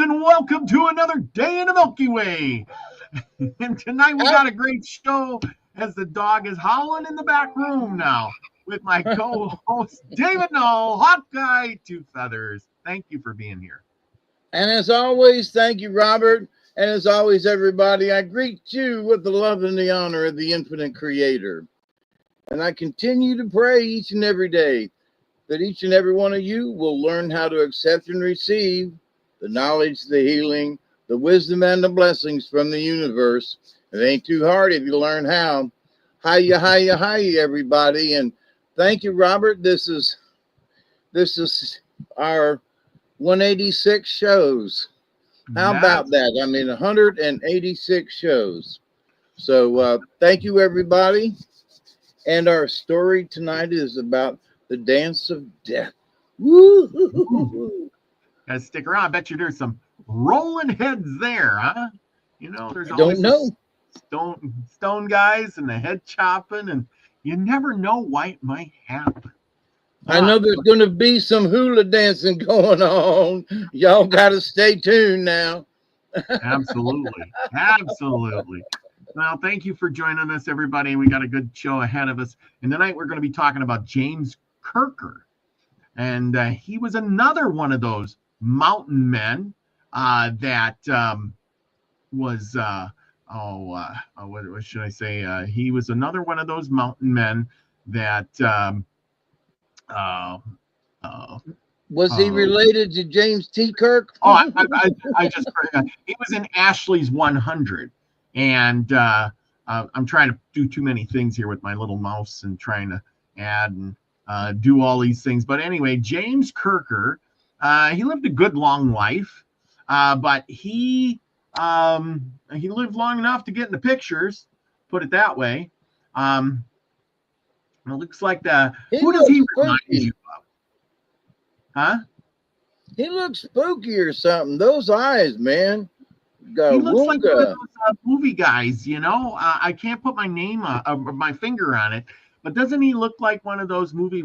and welcome to another day in the Milky Way. And tonight we got a great show as the dog is howling in the back room now with my co-host David Null, Hawkeye, Two Feathers. Thank you for being here. And as always, thank you, Robert. And as always, everybody, I greet you with the love and the honor of the infinite creator. And I continue to pray each and every day that each and every one of you will learn how to accept and receive the knowledge, the healing, the wisdom, and the blessings from the universe. It ain't too hard if you learn how. Hiya, hiya, hiya, everybody. And thank you, Robert. This is our 186 shows. How about that? I mean, 186 shows. So thank you, everybody. And our story tonight is about the dance of death. Woo! Guys, stick around. I bet you there's some rolling heads there, huh? You know, there's always stone guys and the head chopping, and you never know what might happen. I know there's going to be some hula dancing going on. Y'all got to stay tuned now. Absolutely. Absolutely. Well, thank you for joining us, everybody. We got a good show ahead of us. And tonight we're going to be talking about James Kirker. And he was another one of those mountain men that was, what should I say? He was another one of those mountain men that was he related to James T. Kirk? I just he was in Ashley's 100, and I'm trying to do too many things here with my little mouse and trying to add and do all these things. But anyway, James Kirker, he lived a good long life, but he lived long enough to get in the pictures. Put it that way. It looks like who does he remind you of? Huh? He looks spooky or something. Those eyes, man. He looks like one of those movie guys, you know. I can't put my name my finger on it, but doesn't he look like one of those movie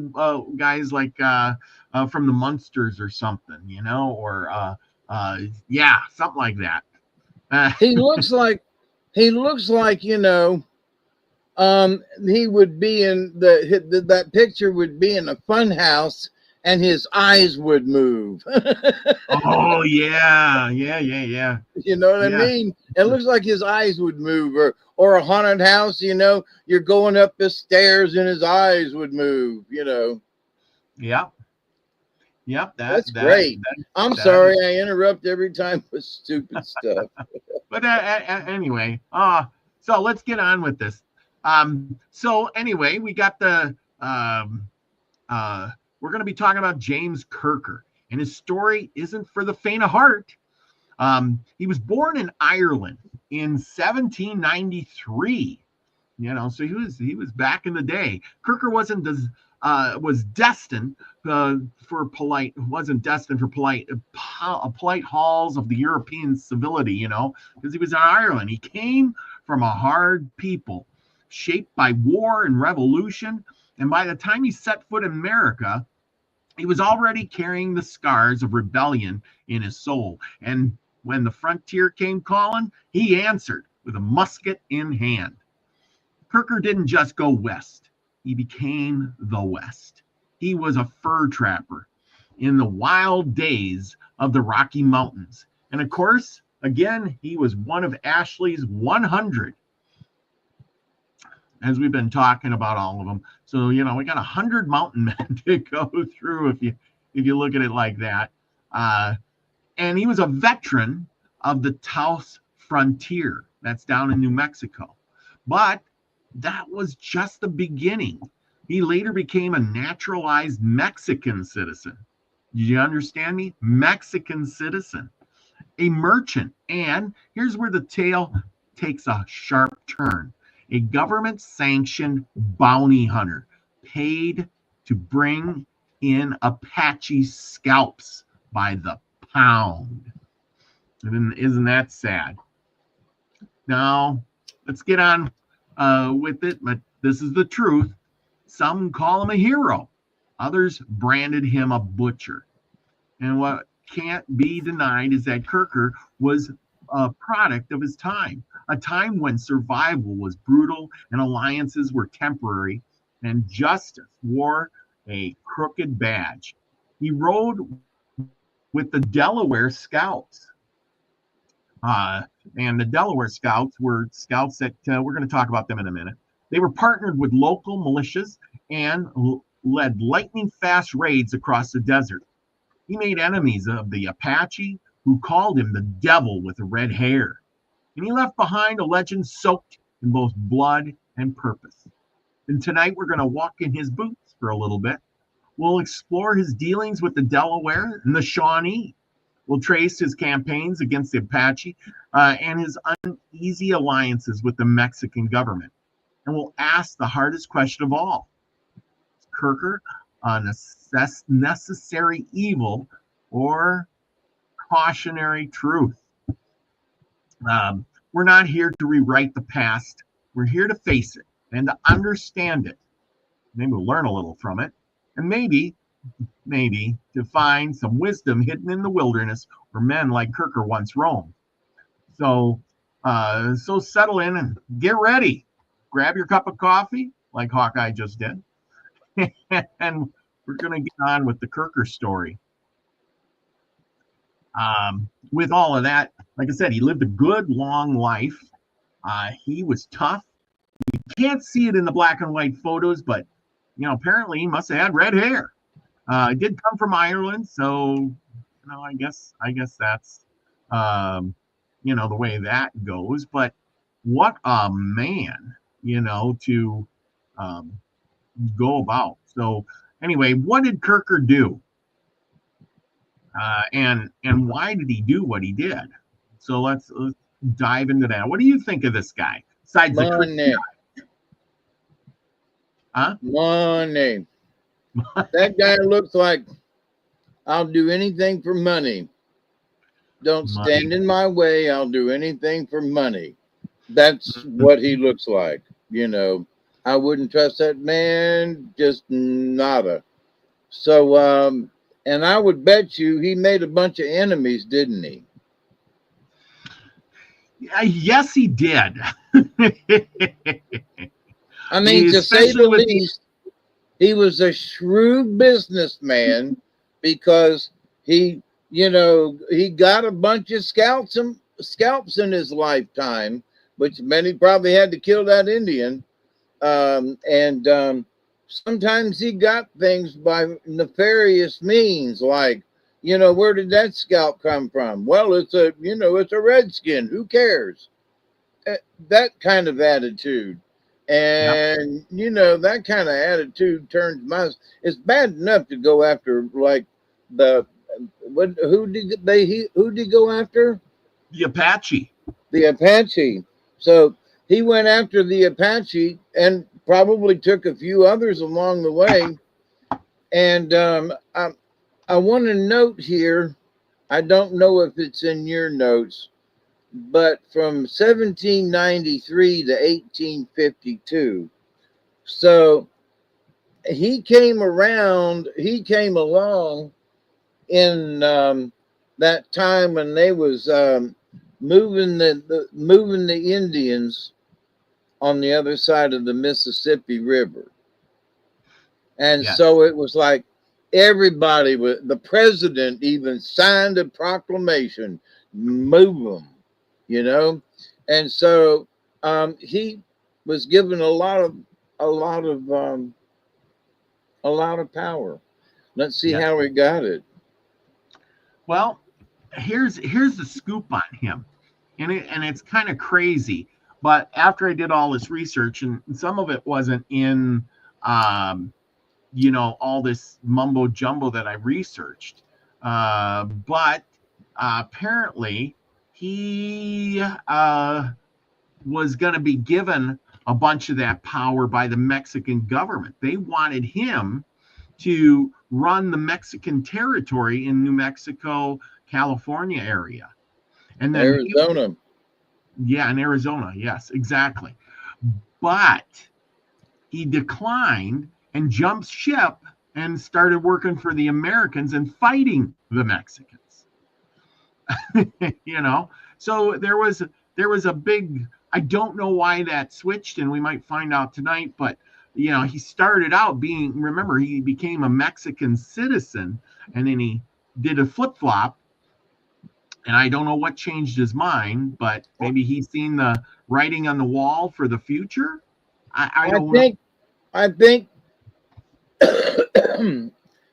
guys, like from the Munsters or something, you know, or yeah, something like that. He looks like, you know, he would be in that picture would be in a fun house and his eyes would move. Oh yeah. You know what I mean? It looks like his eyes would move, or a haunted house, you know, you're going up the stairs and his eyes would move, you know. Yep. That's great. I'm sorry I interrupt every time with stupid stuff. But anyway, so let's get on with this. So anyway, we got we're going to be talking about James Kirker, and his story isn't for the faint of heart. He was born in Ireland in 1793. You know, so he was back in the day. Kirker wasn't destined for polite halls of the European civility, you know, because he was in Ireland. He came from a hard people shaped by war and revolution. And by the time he set foot in America, he was already carrying the scars of rebellion in his soul. And when the frontier came calling, he answered with a musket in hand. Kirker didn't just go west. He became the West. He was a fur trapper in the wild days of the Rocky Mountains. And of course, again, he was one of Ashley's 100. As we've been talking about all of them. So, you know, we got 100 mountain men to go through if you look at it like that. And he was a veteran of the Taos frontier. That's down in New Mexico. But that was just the beginning. He later became a naturalized Mexican citizen. Do you understand me? Mexican citizen. A merchant. And here's where the tale takes a sharp turn. A government-sanctioned bounty hunter paid to bring in Apache scalps by the pound. Isn't that sad? Now, let's get on with it, but this is the truth. Some call him a hero. Others branded him a butcher. And what can't be denied is that Kirker was a product of his time, a time when survival was brutal and alliances were temporary and justice wore a crooked badge. He rode with the Delaware Scouts. And the Delaware Scouts were scouts that we're going to talk about them in a minute. They were partnered with local militias and led lightning fast raids across the desert. He made enemies of the Apache, who called him the devil with the red hair. And he left behind a legend soaked in both blood and purpose. And tonight we're going to walk in his boots for a little bit. We'll explore his dealings with the Delaware and the Shawnee. We'll trace his campaigns against the Apache and his uneasy alliances with the Mexican government. And we'll ask the hardest question of all. Is Kirker a necessary evil or cautionary truth? We're not here to rewrite the past. We're here to face it and to understand it. Maybe we'll learn a little from it. And maybe to find some wisdom hidden in the wilderness where men like Kirker once roamed. So settle in and get ready. Grab your cup of coffee, like Hawkeye just did. And we're going to get on with the Kirker story. With all of that, like I said, he lived a good, long life. He was tough. You can't see it in the black and white photos, but apparently he must have had red hair. It did come from Ireland, so I guess that's the way that goes. But what a man, to go about. So anyway, what did Kirker do? And why did he do what he did? So let's dive into that. What do you think of this guy? Besides money. Money. That guy looks like I'll do anything for money. Don't stand in my way. I'll do anything for money. That's what he looks like. I wouldn't trust that man, just nada. So, and I would bet you he made a bunch of enemies, didn't he? Yes, he did. I mean, to say the least, he was a shrewd businessman because he got a bunch of scalps in his lifetime, which many probably had to kill that Indian. Sometimes he got things by nefarious means, like, where did that scalp come from? Well, it's a redskin. Who cares? That kind of attitude. And, that kind of attitude turns my, it's bad enough to go after like who did he go after? The Apache. The Apache. So he went after the Apache and probably took a few others along the way. And I want to note here, I don't know if it's in your notes, but from 1793 to 1852. So he came along in that time when they was moving the Indians on the other side of the Mississippi River. And so it was like everybody, the president even signed a proclamation, move them, And so he was given a lot of power. Let's see how he got it. Well, here's the scoop on him. And it's kind of crazy. But after I did all this research, and some of it wasn't in, all this mumbo jumbo that I researched, but apparently he was going to be given a bunch of that power by the Mexican government. They wanted him to run the Mexican territory in New Mexico, California area. And then Arizona. In Arizona. Yes, exactly. But he declined and jumped ship and started working for the Americans and fighting the Mexicans. you know. So there was a big, I don't know why that switched, and we might find out tonight, but you know, he started out being, remember, he became a Mexican citizen, and then he did a flip-flop, and I don't know what changed his mind, but maybe he's seen the writing on the wall for the future. I I don't know. think I think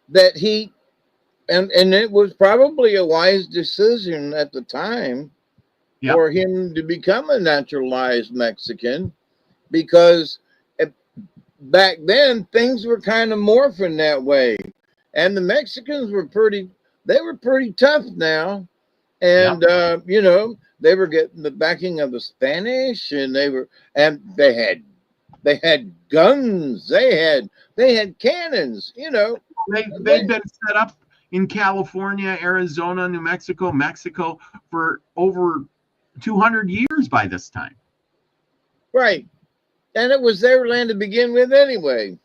that he and it was probably a wise decision at the time Yep. for him to become a naturalized Mexican, because back then things were kind of morphing that way, and the Mexicans were pretty tough now, Yep. and you know, they were getting the backing of the Spanish, and they had guns, they had cannons, you know. They've been set up in California, Arizona, New Mexico, Mexico for over 200 years by this time. Right. And it was their land to begin with anyway.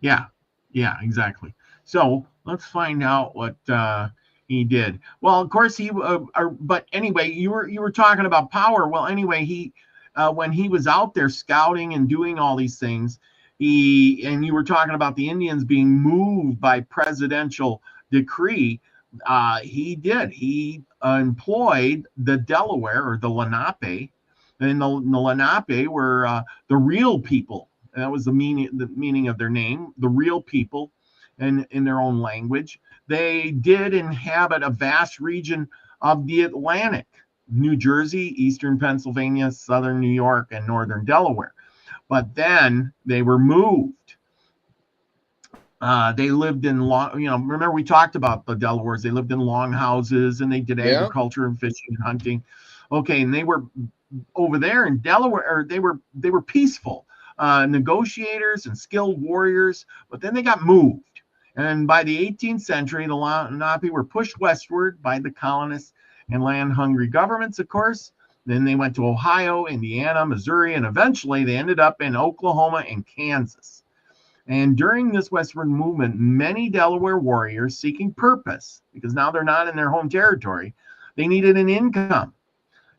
Yeah, yeah, exactly. So let's find out what he did. Well, of course but anyway, you were talking about power. Well, anyway, he when he was out there scouting and doing all these things, and you were talking about the Indians being moved by presidential decree. He employed the Delaware or the Lenape, and the Lenape were the real people. That was the meaning of their name, the real people, and in their own language. They did inhabit a vast region of the Atlantic, New Jersey, eastern Pennsylvania, southern New York, and northern Delaware. But then they were moved. They lived in long, you know, remember we talked about the Delawares. They lived in long houses, and they did Yeah. agriculture and fishing and hunting. Okay, and they were over there in Delaware, or they were peaceful negotiators and skilled warriors, but then they got moved. And by the 18th century, the Lenape were pushed westward by the colonists and land-hungry governments, of course. Then they went to Ohio, Indiana, Missouri, and eventually they ended up in Oklahoma and Kansas. And during this westward movement, many Delaware warriors seeking purpose, because now they're not in their home territory, they needed an income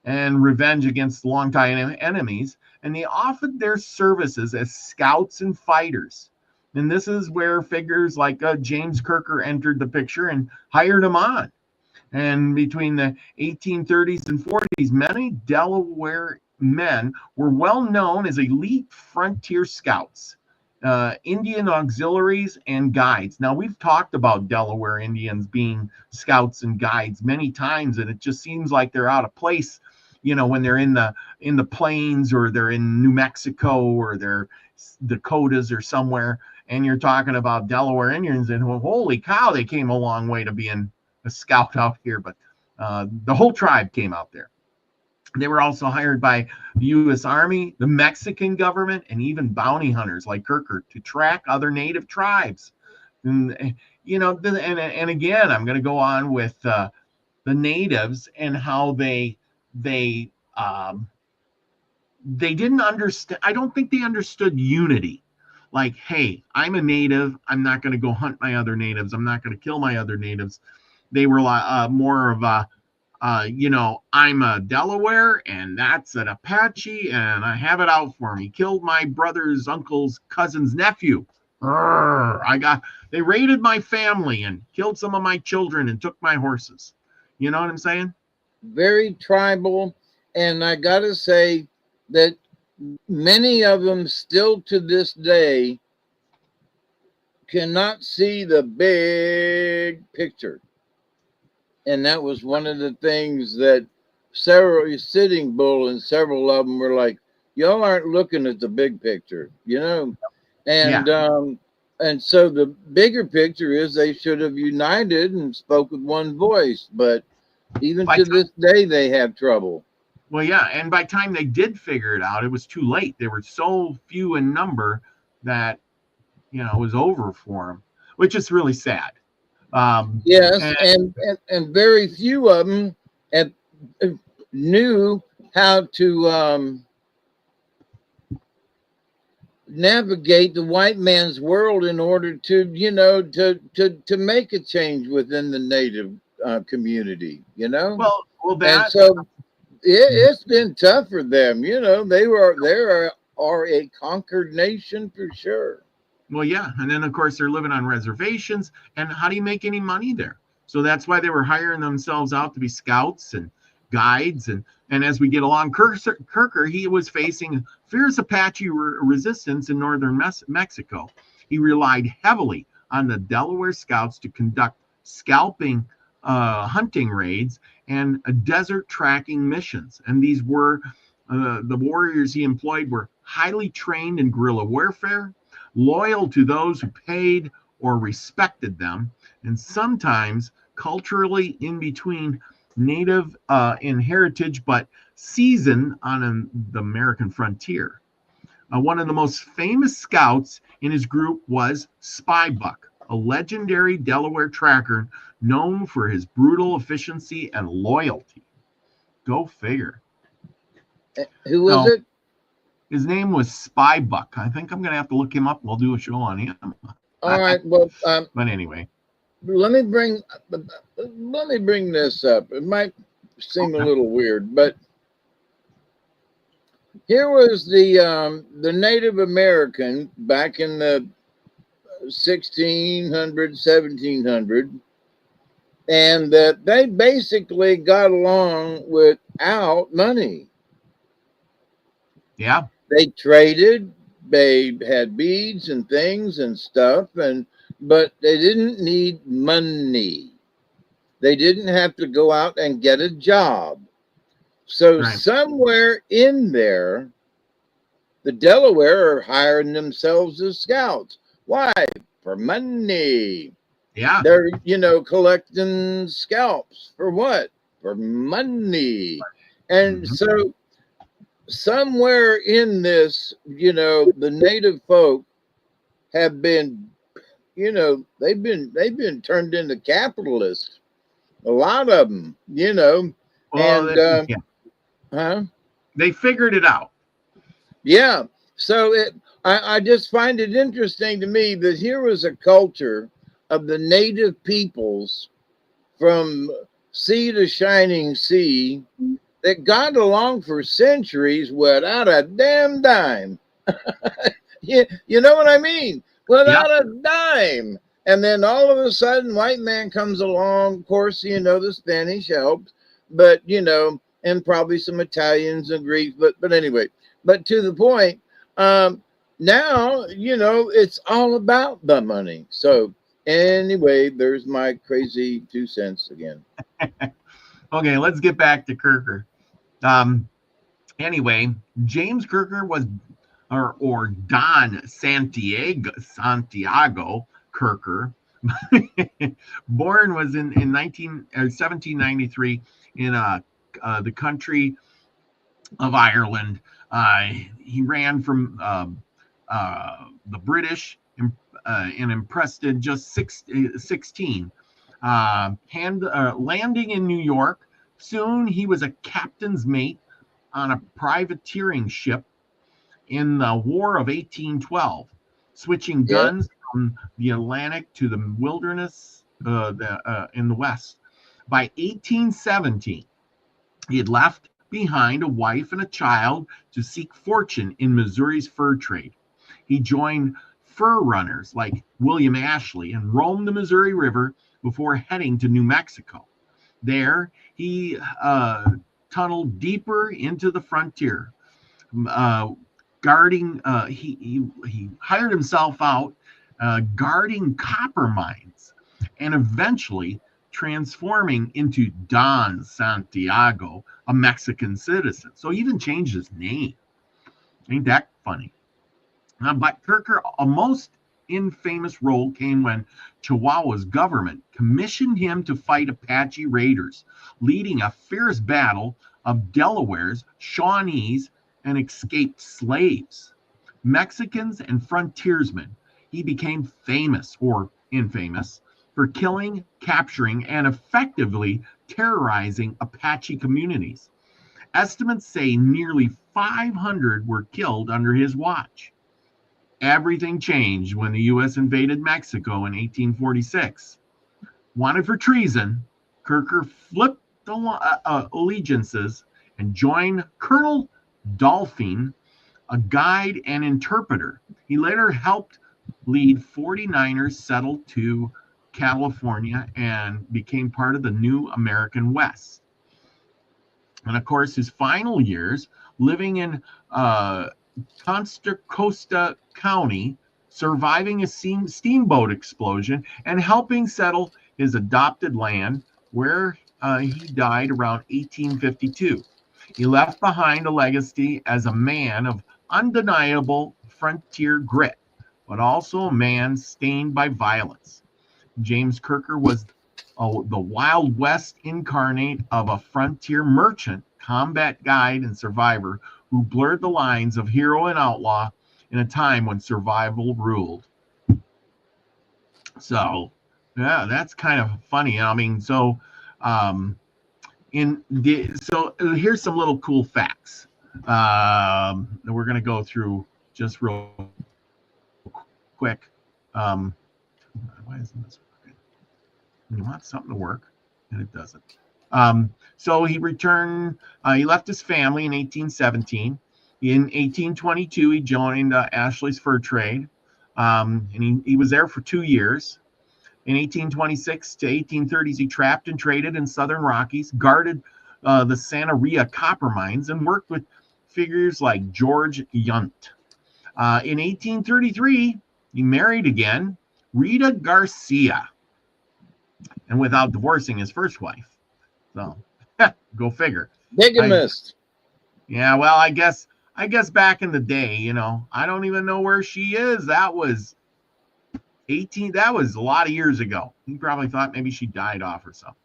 and revenge against longtime enemies, and they offered their services as scouts and fighters. And this is where figures like James Kirker entered the picture and hired them on. And between the 1830s and 40s, many Delaware men were well known as elite frontier scouts, Indian auxiliaries, and guides. Now, we've talked about Delaware Indians being scouts and guides many times, and it just seems like they're out of place, you know, when they're in the plains, or they're in New Mexico, or they're Dakotas or somewhere, and you're talking about Delaware Indians, and well, holy cow, they came a long way to being a scout out here. But the whole tribe came out there. They were also hired by the U.S. Army, the Mexican government, and even bounty hunters like Kirker to track other native tribes. And you know, and again, I'm going to go on with the natives and how they didn't understand. I don't think they understood unity. Like, hey, I'm a native. I'm not going to go hunt my other natives. I'm not going to kill my other natives. They were more of a, you know, I'm a Delaware, and that's an Apache, and I have it out for me. Killed my brother's uncle's cousin's nephew. They raided my family and killed some of my children and took my horses. You know what I'm saying? Very tribal. And I got to say that many of them still to this day cannot see the big picture. And that was one of the things that Sitting Bull and several of them were like, y'all aren't looking at the big picture, you know? And Yeah. and so the bigger picture is they should have united and spoke with one voice, but even to this day they have trouble. Well, yeah, and by the time they did figure it out, it was too late. They were so few in number that, you know, it was over for them, which is really sad. Yes, And and very few of them have, knew how to navigate the white man's world in order to, you know, to make a change within the native community, you know. Well, And that. so it's been tough for them, you know. They are a conquered nation for sure. Well, yeah, and then of course they're living on reservations, and how do you make any money there? So that's why they were hiring themselves out to be scouts and guides, and as we get along, Kirker, he was facing fierce Apache resistance in northern Mexico. He relied heavily on the Delaware scouts to conduct scalping hunting raids and desert tracking missions, and these were the warriors he employed were highly trained in guerrilla warfare, loyal to those who paid or respected them, and sometimes culturally in between native in heritage but seasoned on the American frontier. One of the most famous scouts in his group was Spybuck, a legendary Delaware tracker known for his brutal efficiency and loyalty. Go figure. Who was it? His name was Spybuck. I think I'm going to have to look him up. We'll do a show on him. All right. Well, but anyway, let me bring this up. It might seem a little weird, but here was the Native American back in the 1600, 1700, and that they basically got along without money. Yeah. They traded, they had beads and things and stuff, but they didn't need money. They didn't have to go out and get a job. So somewhere in there, the Delaware are hiring themselves as scouts. Why? For money. Yeah. They're, collecting scalps. For what? For money. And so somewhere in this, the native folk have been, they've been turned into capitalists. A lot of them, Well, they figured it out. Yeah. So I just find it interesting to me that here was a culture of the native peoples from sea to shining sea that got along for centuries without a damn dime. You know what I mean? Without a dime. And then all of a sudden, white man comes along. Of course, the Spanish helped, but, and probably some Italians and Greeks. But anyway, but to the point, now, it's all about the money. So anyway, there's my crazy 2 cents again. Okay, let's get back to Kirker. Anyway, James Kirker was, or Don Santiago Kirker, born was in 1793 in the country of Ireland. He ran from the British and impressed in just 16. Landing in New York, soon he was a captain's mate on a privateering ship in the War of 1812, switching guns from the Atlantic to the wilderness in the West. By 1817, he had left behind a wife and a child to seek fortune in Missouri's fur trade. He joined fur runners like William Ashley and roamed the Missouri River before heading to New Mexico. There, he tunneled deeper into the frontier, guarding. He hired himself out guarding copper mines, and eventually transforming into Don Santiago, a Mexican citizen. So he even changed his name. Ain't that funny? But Kirker, a most infamous role came when Chihuahua's government commissioned him to fight Apache raiders, leading a fierce battle of Delawares, Shawnees, and escaped slaves. Mexicans and frontiersmen, he became famous or infamous for killing, capturing, and effectively terrorizing Apache communities. Estimates say nearly 500 were killed under his watch. Everything changed when the U.S. invaded Mexico in 1846. Wanted for treason, Kirker flipped allegiances and joined Colonel Dolphin, a guide and interpreter. He later helped lead 49ers settle to California and became part of the new American West. And of course, his final years living in Contra Costa County, surviving a steamboat explosion, and helping settle his adopted land, where he died around 1852. He left behind a legacy as a man of undeniable frontier grit, but also a man stained by violence. James Kirker was the Wild West incarnate of a frontier merchant, combat guide, and survivor who blurred the lines of hero and outlaw in a time when survival ruled. So, yeah, that's kind of funny. I mean, so here's some little cool facts that we're going to go through just real quick. Why isn't this working? You want something to work, and it doesn't. So he returned. He left his family in 1817. In 1822, he joined Ashley's Fur Trade, and he was there for 2 years. In 1826 to 1830s, he trapped and traded in southern Rockies, guarded the Santa Maria copper mines, and worked with figures like George Yunt. In 1833, he married again, Rita Garcia, and without divorcing his first wife. So, go figure. Bigamist. Yeah, well, I guess back in the day, I don't even know where she is. That was that was a lot of years ago. He probably thought maybe she died off or something.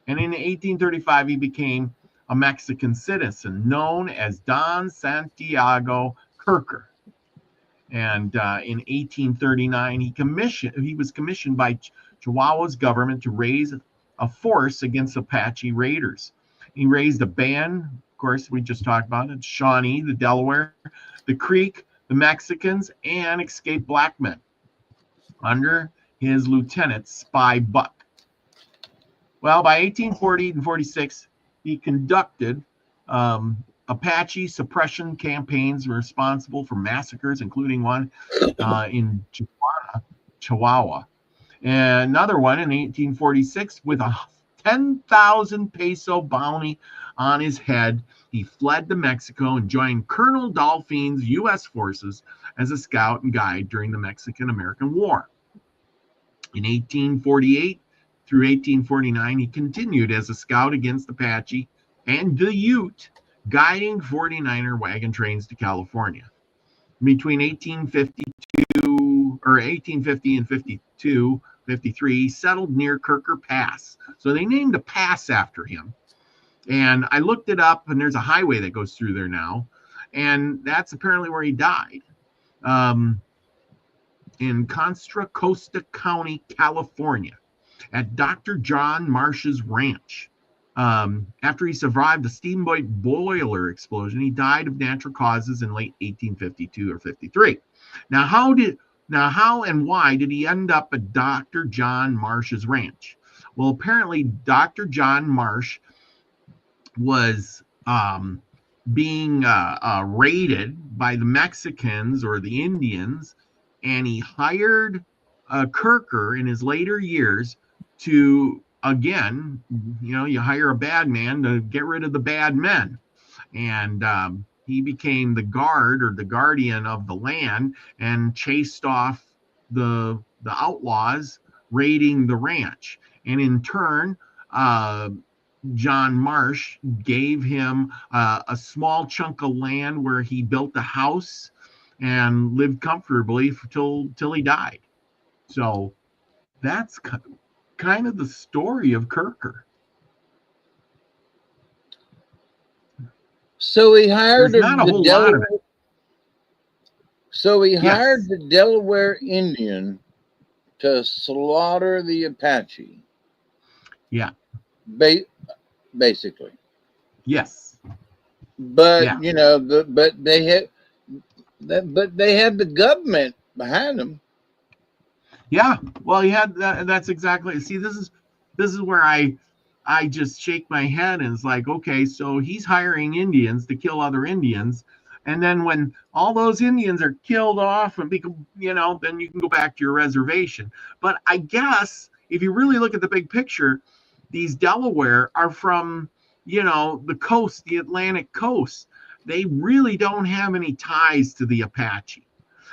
And in 1835, he became a Mexican citizen known as Don Santiago Kirker. And in 1839, he was commissioned by Chihuahua's government to raise a force against Apache raiders. He raised a band, of course, we just talked about it, Shawnee, the Delaware, the Creek, the Mexicans, and escaped black men under his lieutenant, Spy Buck. Well, by 1840 and 46, he conducted Apache suppression campaigns responsible for massacres, including one in Chihuahua. And another one in 1846 with a 10,000 peso bounty on his head. He fled to Mexico and joined Colonel Dolphin's U.S. forces as a scout and guide during the Mexican-American War. In 1848 through 1849, he continued as a scout against Apache and the Ute, guiding 49er wagon trains to California. Between 1850 and 53, he settled near Kirker Pass. So they named a pass after him. And I looked it up, and there's a highway that goes through there now. And that's apparently where he died. In Contra Costa County, California, at Dr. John Marsh's ranch. After he survived the steamboat boiler explosion, he died of natural causes in late 1852 or 53. Now, how and why did he end up at Dr. John Marsh's ranch? Well, apparently, Dr. John Marsh was being raided by the Mexicans or the Indians, and he hired Kirker in his later years to, again, you hire a bad man to get rid of the bad men. And he became the guard or the guardian of the land and chased off the outlaws raiding the ranch. And in turn, John Marsh gave him a small chunk of land where he built a house and lived comfortably till he died. So that's kind of the story of Kirker. So he hired There's not a whole lot of it. So he hired the Delaware Indian to slaughter the Apache. Yeah. Basically. Yes. But but they had the government behind them. Yeah. Well, he had that. That's exactly. See, this is where I I just shake my head and it's like, okay, so he's hiring Indians to kill other Indians. And then when all those Indians are killed off and become, then you can go back to your reservation. But I guess if you really look at the big picture, these Delaware are from, the coast, the Atlantic coast. They really don't have any ties to the Apache.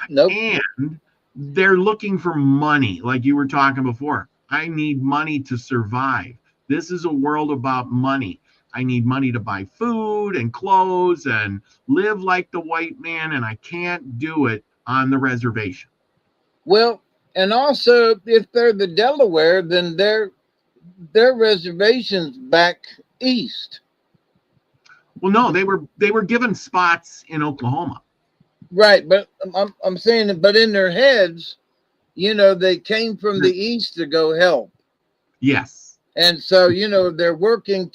Nope. And they're looking for money, like you were talking before. I need money to survive. This is a world about money. I need money to buy food and clothes and live like the white man, and I can't do it on the reservation. Well, and also if they're the Delaware, then their reservations back east. Well, no, they were given spots in Oklahoma. Right, but I'm saying that, but in their heads, they came from the east to go help. Yes. And so, they're working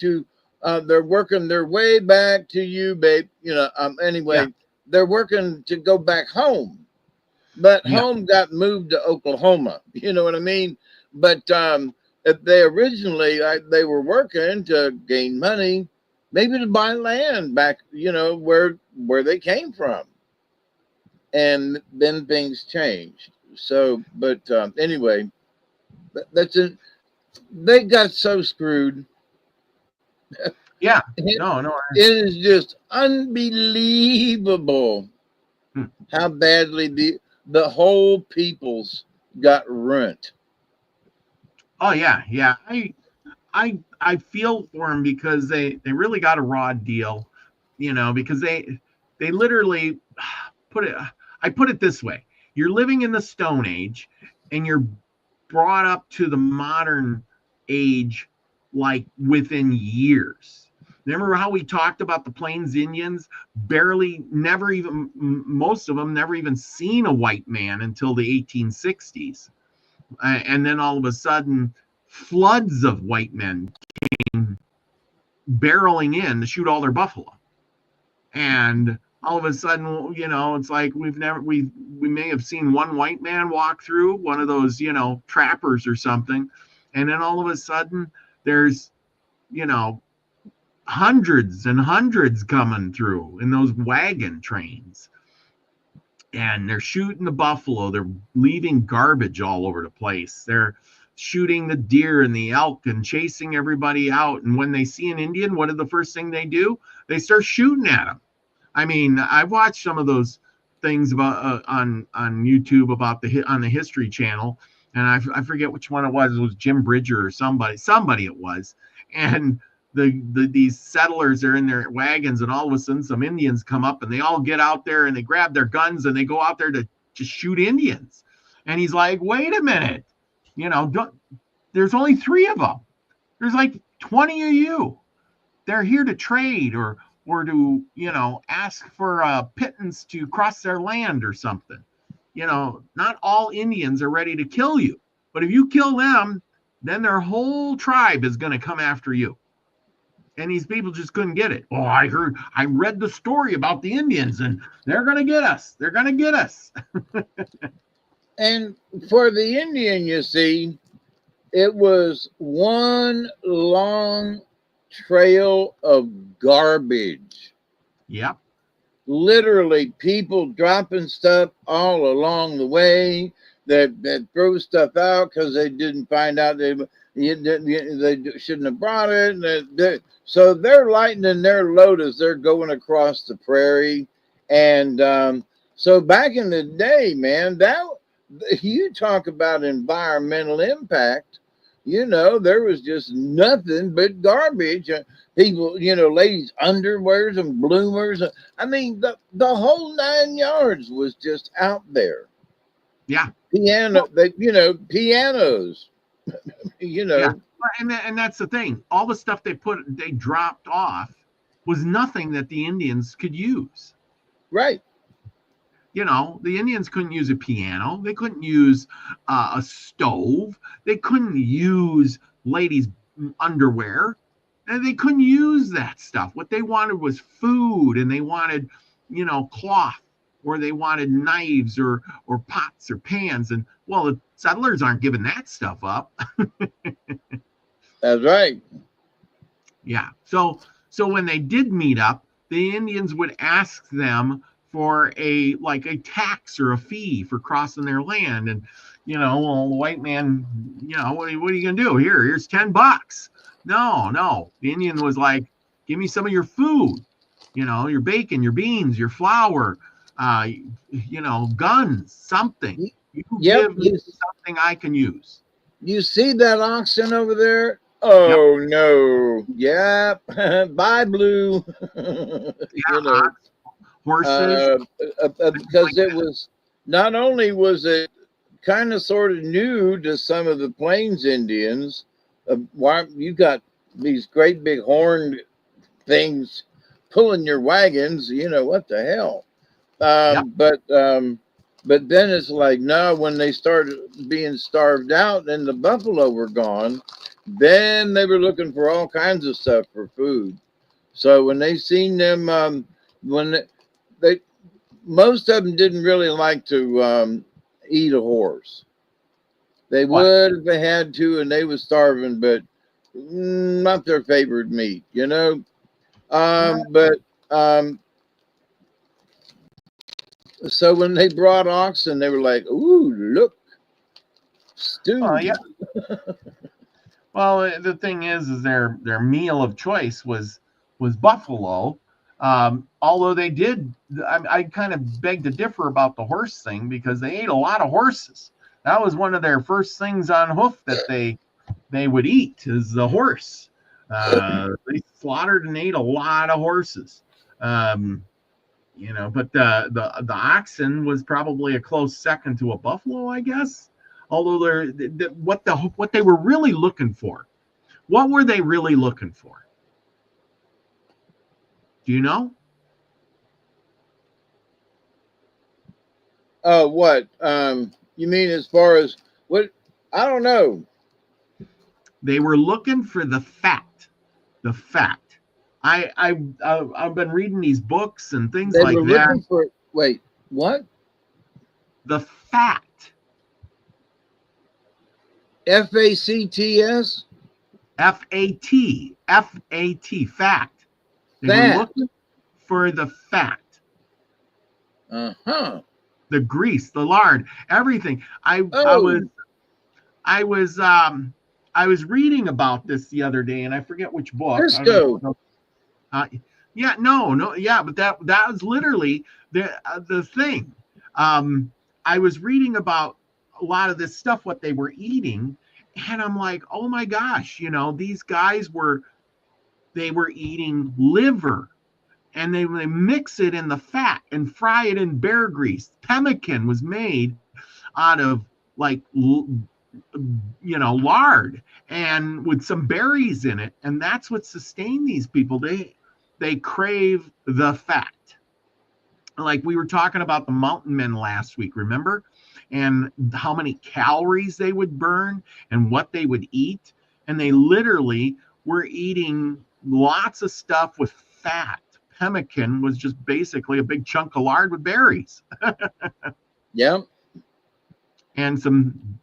their way back to you, babe. Anyway, yeah. They're working to go back home, but home got moved to Oklahoma. You know what I mean? But if they originally, they were working to gain money, maybe to buy land back, where they came from. And then things changed. So, but anyway, that's it. They got so screwed. Yeah. No. It is just unbelievable how badly the whole peoples got ruined. Oh yeah. I feel for them because they really got a raw deal, because they literally put it. I put it this way: you're living in the Stone Age, and you're brought up to the modern age like within years. Remember how we talked about the Plains Indians? Most of them never even seen a white man until the 1860s. And then all of a sudden, floods of white men came barreling in to shoot all their buffalo. And all of a sudden, it's like we may have seen one white man walk through, one of those, trappers or something. And then all of a sudden there's, hundreds and hundreds coming through in those wagon trains. And they're shooting the buffalo. They're leaving garbage all over the place. They're shooting the deer and the elk and chasing everybody out. And when they see an Indian, what is the first thing they do? They start shooting at them. I mean, I've watched some of those things about on YouTube about on the History Channel, and I forget which one it was. It was Jim Bridger or somebody it was, and these settlers are in their wagons, and all of a sudden some Indians come up, and they all get out there and they grab their guns and they go out there to shoot Indians, and he's like, wait a minute, there's only 3 of them. There's like 20 of you. They're here to trade or to, ask for pittance to cross their land or something. Not all Indians are ready to kill you. But if you kill them, then their whole tribe is going to come after you. And these people just couldn't get it. Oh, I read the story about the Indians, and they're going to get us. They're going to get us. And for the Indian, you see, it was one long trail of garbage. Yep. Literally people dropping stuff all along the way that throw stuff out because they didn't find out they shouldn't have brought it. So they're lightening their load as they're going across the prairie. And so back in the day, man, you talk about environmental impact. There was just nothing but garbage. People, ladies' underwears and bloomers. I mean, the whole 9 yards was just out there. Yeah. Pianos. Yeah. And that's the thing. All the stuff they dropped off was nothing that the Indians could use. Right. The Indians couldn't use a piano. They couldn't use a stove. They couldn't use ladies' underwear. And they couldn't use that stuff. What they wanted was food, and they wanted, cloth, or they wanted knives or pots or pans. And, well, the settlers aren't giving that stuff up. That's right. Yeah. So when they did meet up, the Indians would ask them for a tax or a fee for crossing their land. And well, the white man, what are you gonna do? Here's $10. No. The Indian was like, give me some of your food, your bacon, your beans, your flour, guns, something. You Yep. give me something I can use. You see that oxen over there? Yep. Oh no. Yep. Bye, Blue. Yeah, horses. Because it was, not only was it kind of sort of new to some of the Plains Indians, why you got these great big horned things pulling your wagons, what the hell? Yep. But then it's like, no, when they started being starved out and the buffalo were gone, then they were looking for all kinds of stuff for food. So when they seen them, when they most of them didn't really like to eat a horse. They would if they had to, and they was starving, but not their favorite meat, But so when they brought oxen, they were like, "Ooh, look, stew." Oh yeah. Well, the thing is their meal of choice was buffalo. Although they did, I kind of beg to differ about the horse thing because they ate a lot of horses. That was one of their first things on hoof that they would eat is the horse. They slaughtered and ate a lot of horses. But the oxen was probably a close second to a buffalo, I guess. Although what they were really looking for, what were they really looking for? Do you know? What? You mean as far as what? I don't know. They were looking for the fat. The fat. I've been reading these books and things They like were that. looking for. Wait, what? The fat. FACTS? FAT. FAT. Fat. They were looking for the fat. The grease, the lard, everything. I was reading about this the other day, and I forget which book. Crisco. Yeah, no, yeah, but that was literally the thing. I was reading about a lot of this stuff, what they were eating, and I'm like, oh my gosh, these guys were eating liver, and they mix it in the fat and fry it in bear grease. Pemmican was made out of lard and with some berries in it, and that's what sustained these people. They crave the fat. Like we were talking about the mountain men last week, remember? And how many calories they would burn and what they would eat. And they literally were eating lots of stuff with fat. Pemmican was just basically a big chunk of lard with berries. Yeah. And some,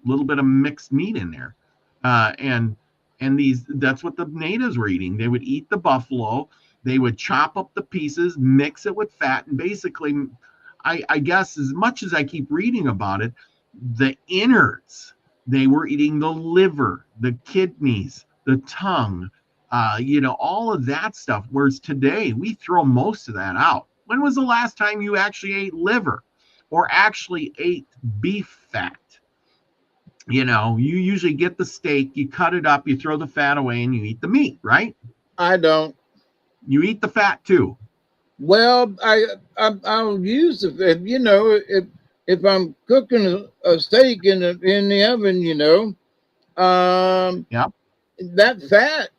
little bit of mixed meat in there. And that's what the natives were eating. They would eat the buffalo. They would chop up the pieces, mix it with fat, and basically, I guess as much as I keep reading about it, the innards, they were eating the liver, the kidneys, the tongue, all of that stuff. Whereas today, we throw most of that out. When was the last time you actually ate liver or actually ate beef fat? You usually get the steak, you cut it up, you throw the fat away, and you eat the meat, right? I don't. You eat the fat too. Well, I'll use the if I'm cooking a steak in the oven, Yeah. that fat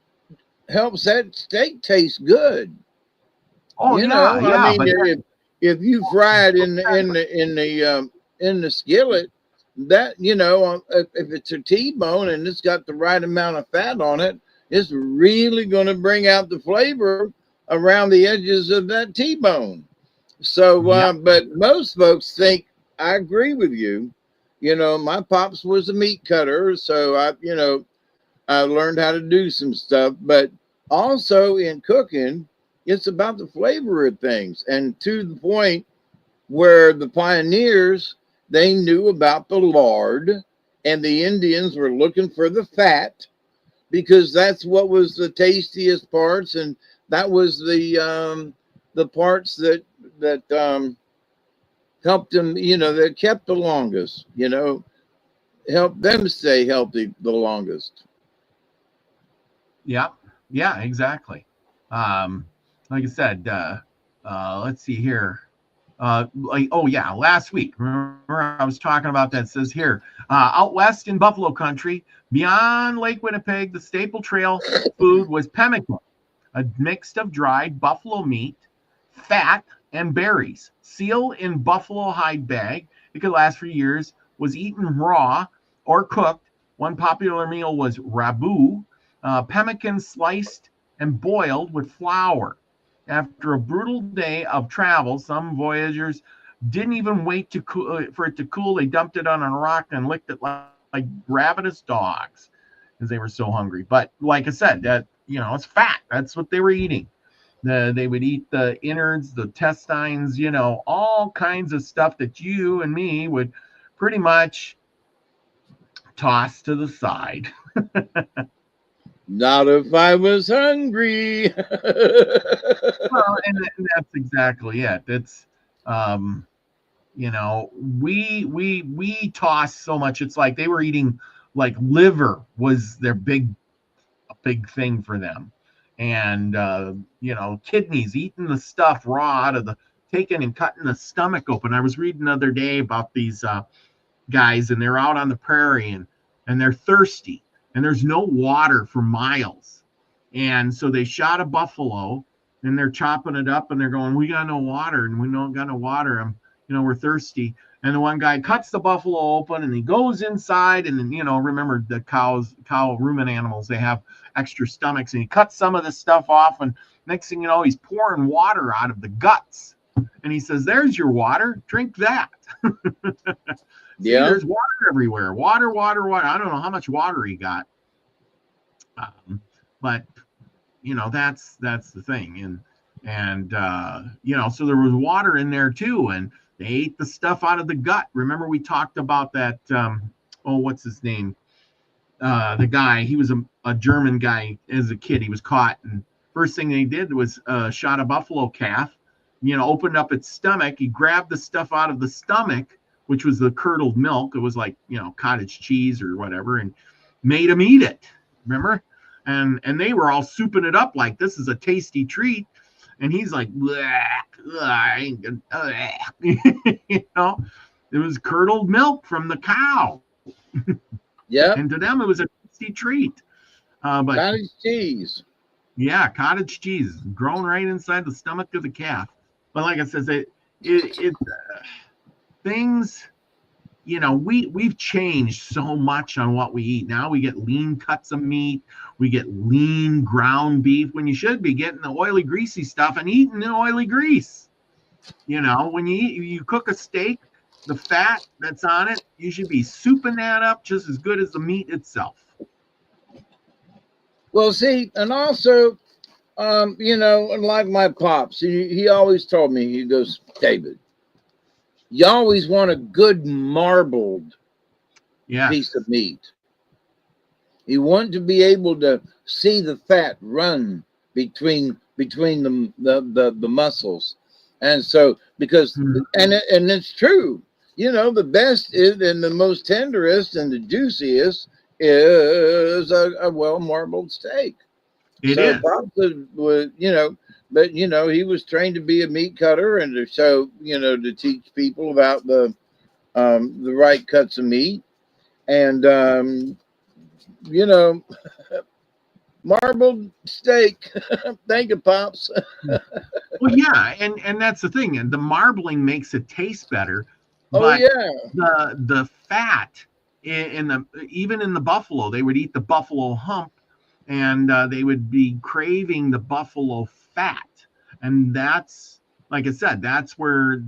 helps that steak taste good. Oh yeah. I mean, if you fry it in the skillet, that if it's a T-bone and it's got the right amount of fat on it, it's really going to bring out the flavor around the edges of that T-bone. So, but most folks think, I agree with you. My pops was a meat cutter, so I learned how to do some stuff. But also in cooking, it's about the flavor of things, and to the point where the pioneers, they knew about the lard, and the Indians were looking for the fat because that's what was the tastiest parts, and that was the parts that helped them, that kept the longest, helped them stay healthy the longest. Yeah, yeah, exactly. Like I said, let's see here. Oh yeah, last week. Remember, I was talking about that. It says here, out west in Buffalo Country, beyond Lake Winnipeg, the staple trail food was pemmican, a mix of dried buffalo meat, fat, and berries. Sealed in buffalo hide bag, it could last for years. Was eaten raw or cooked. One popular meal was rabu, pemmican sliced and boiled with flour. After a brutal day of travel, some voyagers didn't even wait for it to cool. They dumped it on a rock and licked it like ravenous dogs because they were so hungry. But like I said, that it's fat. That's what they were eating. They would eat the innards, the intestines, all kinds of stuff that you and me would pretty much toss to the side. Not if I was hungry. Well, and that's exactly it. It's we toss so much. It's like they were eating, like, liver was their big thing for them, and kidneys, eating the stuff raw out of the taking and cutting the stomach open. I was reading the other day about these guys, and they're out on the prairie, and they're thirsty, and there's no water for miles, and so they shot a buffalo, and they're chopping it up, and they're going, we got no water, and we don't got no water. We're thirsty. And the one guy cuts the buffalo open, and he goes inside, and then, remember the cow rumen animals, they have extra stomachs, and he cuts some of the stuff off, and next thing you know, he's pouring water out of the guts, and he says, there's your water, drink that. See, Yeah. there's water everywhere. Water. I don't know how much water he got. But that's the thing. And so there was water in there too, and they ate the stuff out of the gut. Remember, we talked about that, what's his name? The guy, he was a German guy as a kid. He was caught, and first thing they did was shot a buffalo calf, opened up its stomach. He grabbed the stuff out of the stomach, which was the curdled milk. It was like, cottage cheese or whatever, and made him eat it. Remember? And they were all souping it up like this is a tasty treat. And he's like, I ain't gonna, it was curdled milk from the cow. Yeah. And to them, it was a tasty treat. But cottage cheese. Yeah, cottage cheese grown right inside the stomach of the calf. But like I said, things, we've changed so much on what we eat. Now we get lean cuts of meat, we get lean ground beef, when you should be getting the oily, greasy stuff and eating the oily grease. When you cook a steak, the fat that's on it, you should be souping that up just as good as the meat itself. Well, see, and also, like my pops, he always told me, he goes, David, you always want a good marbled piece of meat. You want to be able to see the fat run between the muscles. And so, because, and it's true, the best is, and the most tenderest and the juiciest is a well marbled steak. It is. Pops was, but he was trained to be a meat cutter, and to show, to teach people about the right cuts of meat, and marbled steak. Thank you, Pops. Well, yeah, and that's the thing, and the marbling makes it taste better. But the fat even in the buffalo, they would eat the buffalo hump, and they would be craving the buffalo fat, and that's, like I said, that's where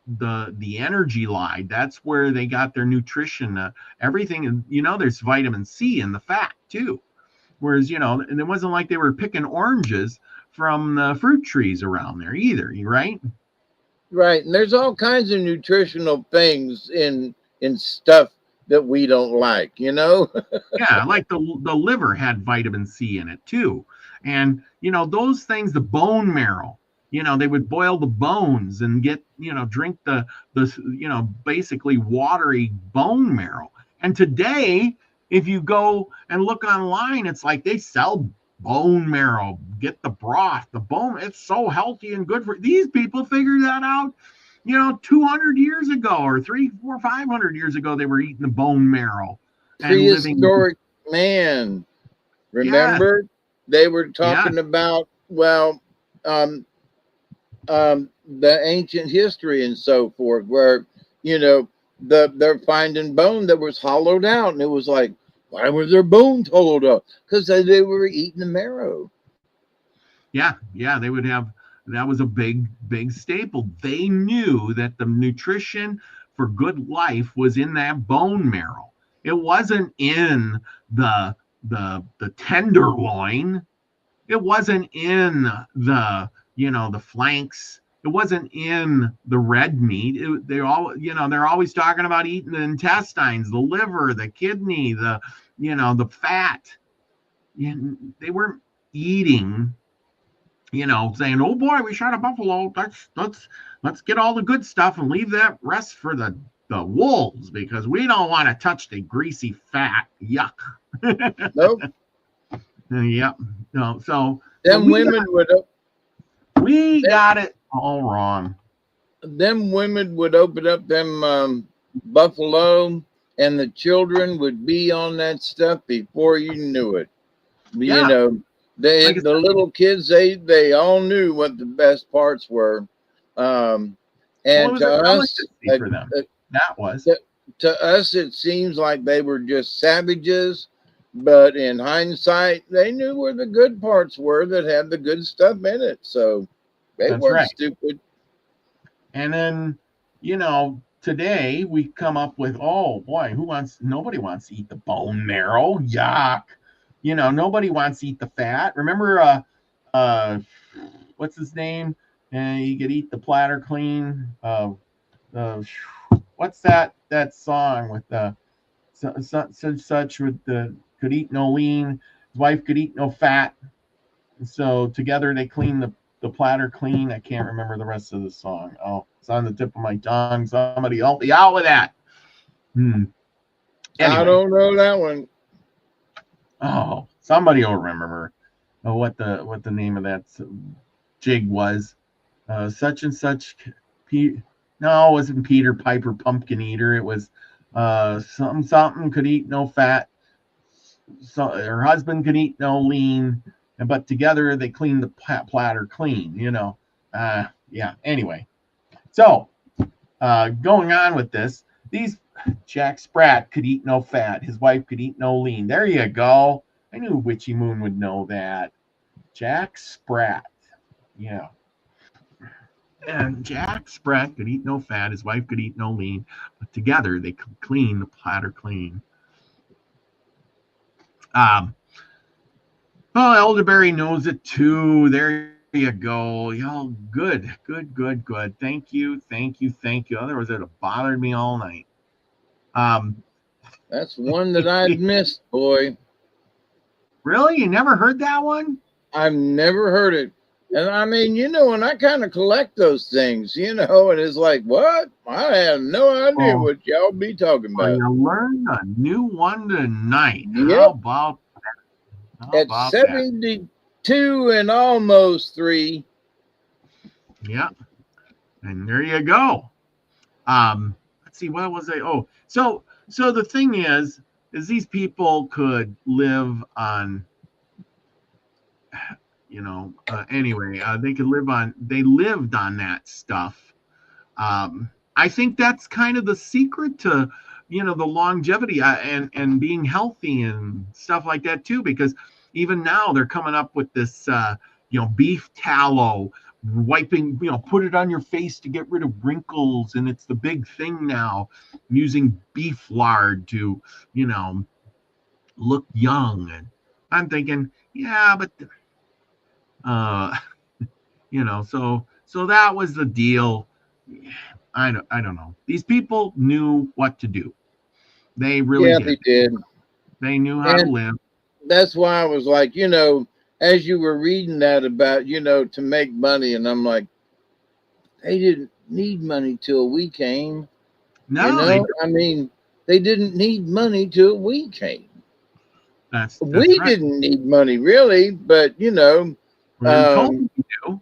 the energy lied. That's where they got their nutrition, everything. There's vitamin C in the fat too, Whereas, and it wasn't like they were picking oranges from the fruit trees around there either, right? Right. And there's all kinds of nutritional things in stuff that we don't like, Yeah, like the liver had vitamin C in it too. And, those things, the bone marrow, they would boil the bones and get, drink the, basically watery bone marrow. And today, if you go and look online, it's like they sell bone marrow, get the broth, the bone. It's so healthy and good for these people figured that out. 200 years ago or 300, 400, 500 years ago, they were eating the bone marrow and living. Prehistoric man. Yeah, Remember? They were yeah, talking about, well, the ancient history and so forth, where, they're finding bone that was hollowed out. And it was like, why were their bones hollowed out? Because they were eating the marrow. yeah. They would have, that was a big staple. They knew that the nutrition for good life was in that bone marrow. It wasn't in the tenderloin. It wasn't in the flanks. It wasn't in the red meat. They're always talking about eating the intestines, the liver, the kidney, the fat. They weren't eating, saying, "Oh boy, we shot a buffalo. Let's get all the good stuff and leave that rest for the wolves because we don't want to touch the greasy fat. Yuck." Nope. Yep. No. So Them women we got it all wrong. Them women would open up them buffalo, and the children would be on that stuff before you knew it. Yeah. The little kids, they all knew what the best parts were. And to us, for them. That was to us, it seems like they were just savages. But in hindsight, they knew where the good parts were that had the good stuff in it. So they weren't stupid. And then, today we come up with, oh boy, nobody wants to eat the bone marrow. Yuck. Nobody wants to eat the fat. Remember, what's his name? And you could eat the platter clean. What's that song with the such with the could eat no lean, his wife could eat no fat. So together they clean the platter clean. I can't remember the rest of the song. Oh, it's on the tip of my tongue. Somebody help me out with that. Anyway. I don't know that one. Oh, somebody will remember what the name of that jig was. Such and such. No, it wasn't Peter Piper Pumpkin Eater. It was something could eat no fat. So her husband could eat no lean, but together they clean the platter clean. Yeah. Anyway, so going on with this, Jack Sprat could eat no fat. His wife could eat no lean. There you go. I knew Witchy Moon would know that. Jack Sprat. Yeah. And Jack Sprat could eat no fat. His wife could eat no lean. But together they could clean the platter clean. Elderberry knows it too. There you go. Y'all good. Thank you. Otherwise, it have bothered me all night. That's one that I'd missed, boy. Really? You never heard that one? I've never heard it. And I mean, and I kind of collect those things, and it's like, what? I have no idea what y'all be talking about. You learned a new one tonight. Yep. How about that? At 72 and almost 3. Yeah. And there you go. Let's see, what was I? Oh, so the thing is these people could live on, anyway, they lived on that stuff. I think that's kind of the secret to, the longevity and being healthy and stuff like that too, because even now they're coming up with this, beef tallow, wiping, put it on your face to get rid of wrinkles. And it's the big thing now, using beef lard to, look young. And I'm thinking, yeah, but uh, so that was the deal. I don't know. These people knew what to do. They really Yeah, did. they did. They knew how to And live. that's why I was like, as you were reading that about, to make money, and I'm like, they didn't need money till we came. No, they I mean, they didn't need money till we came. that's We right. didn't need money really, but We're told um, you do.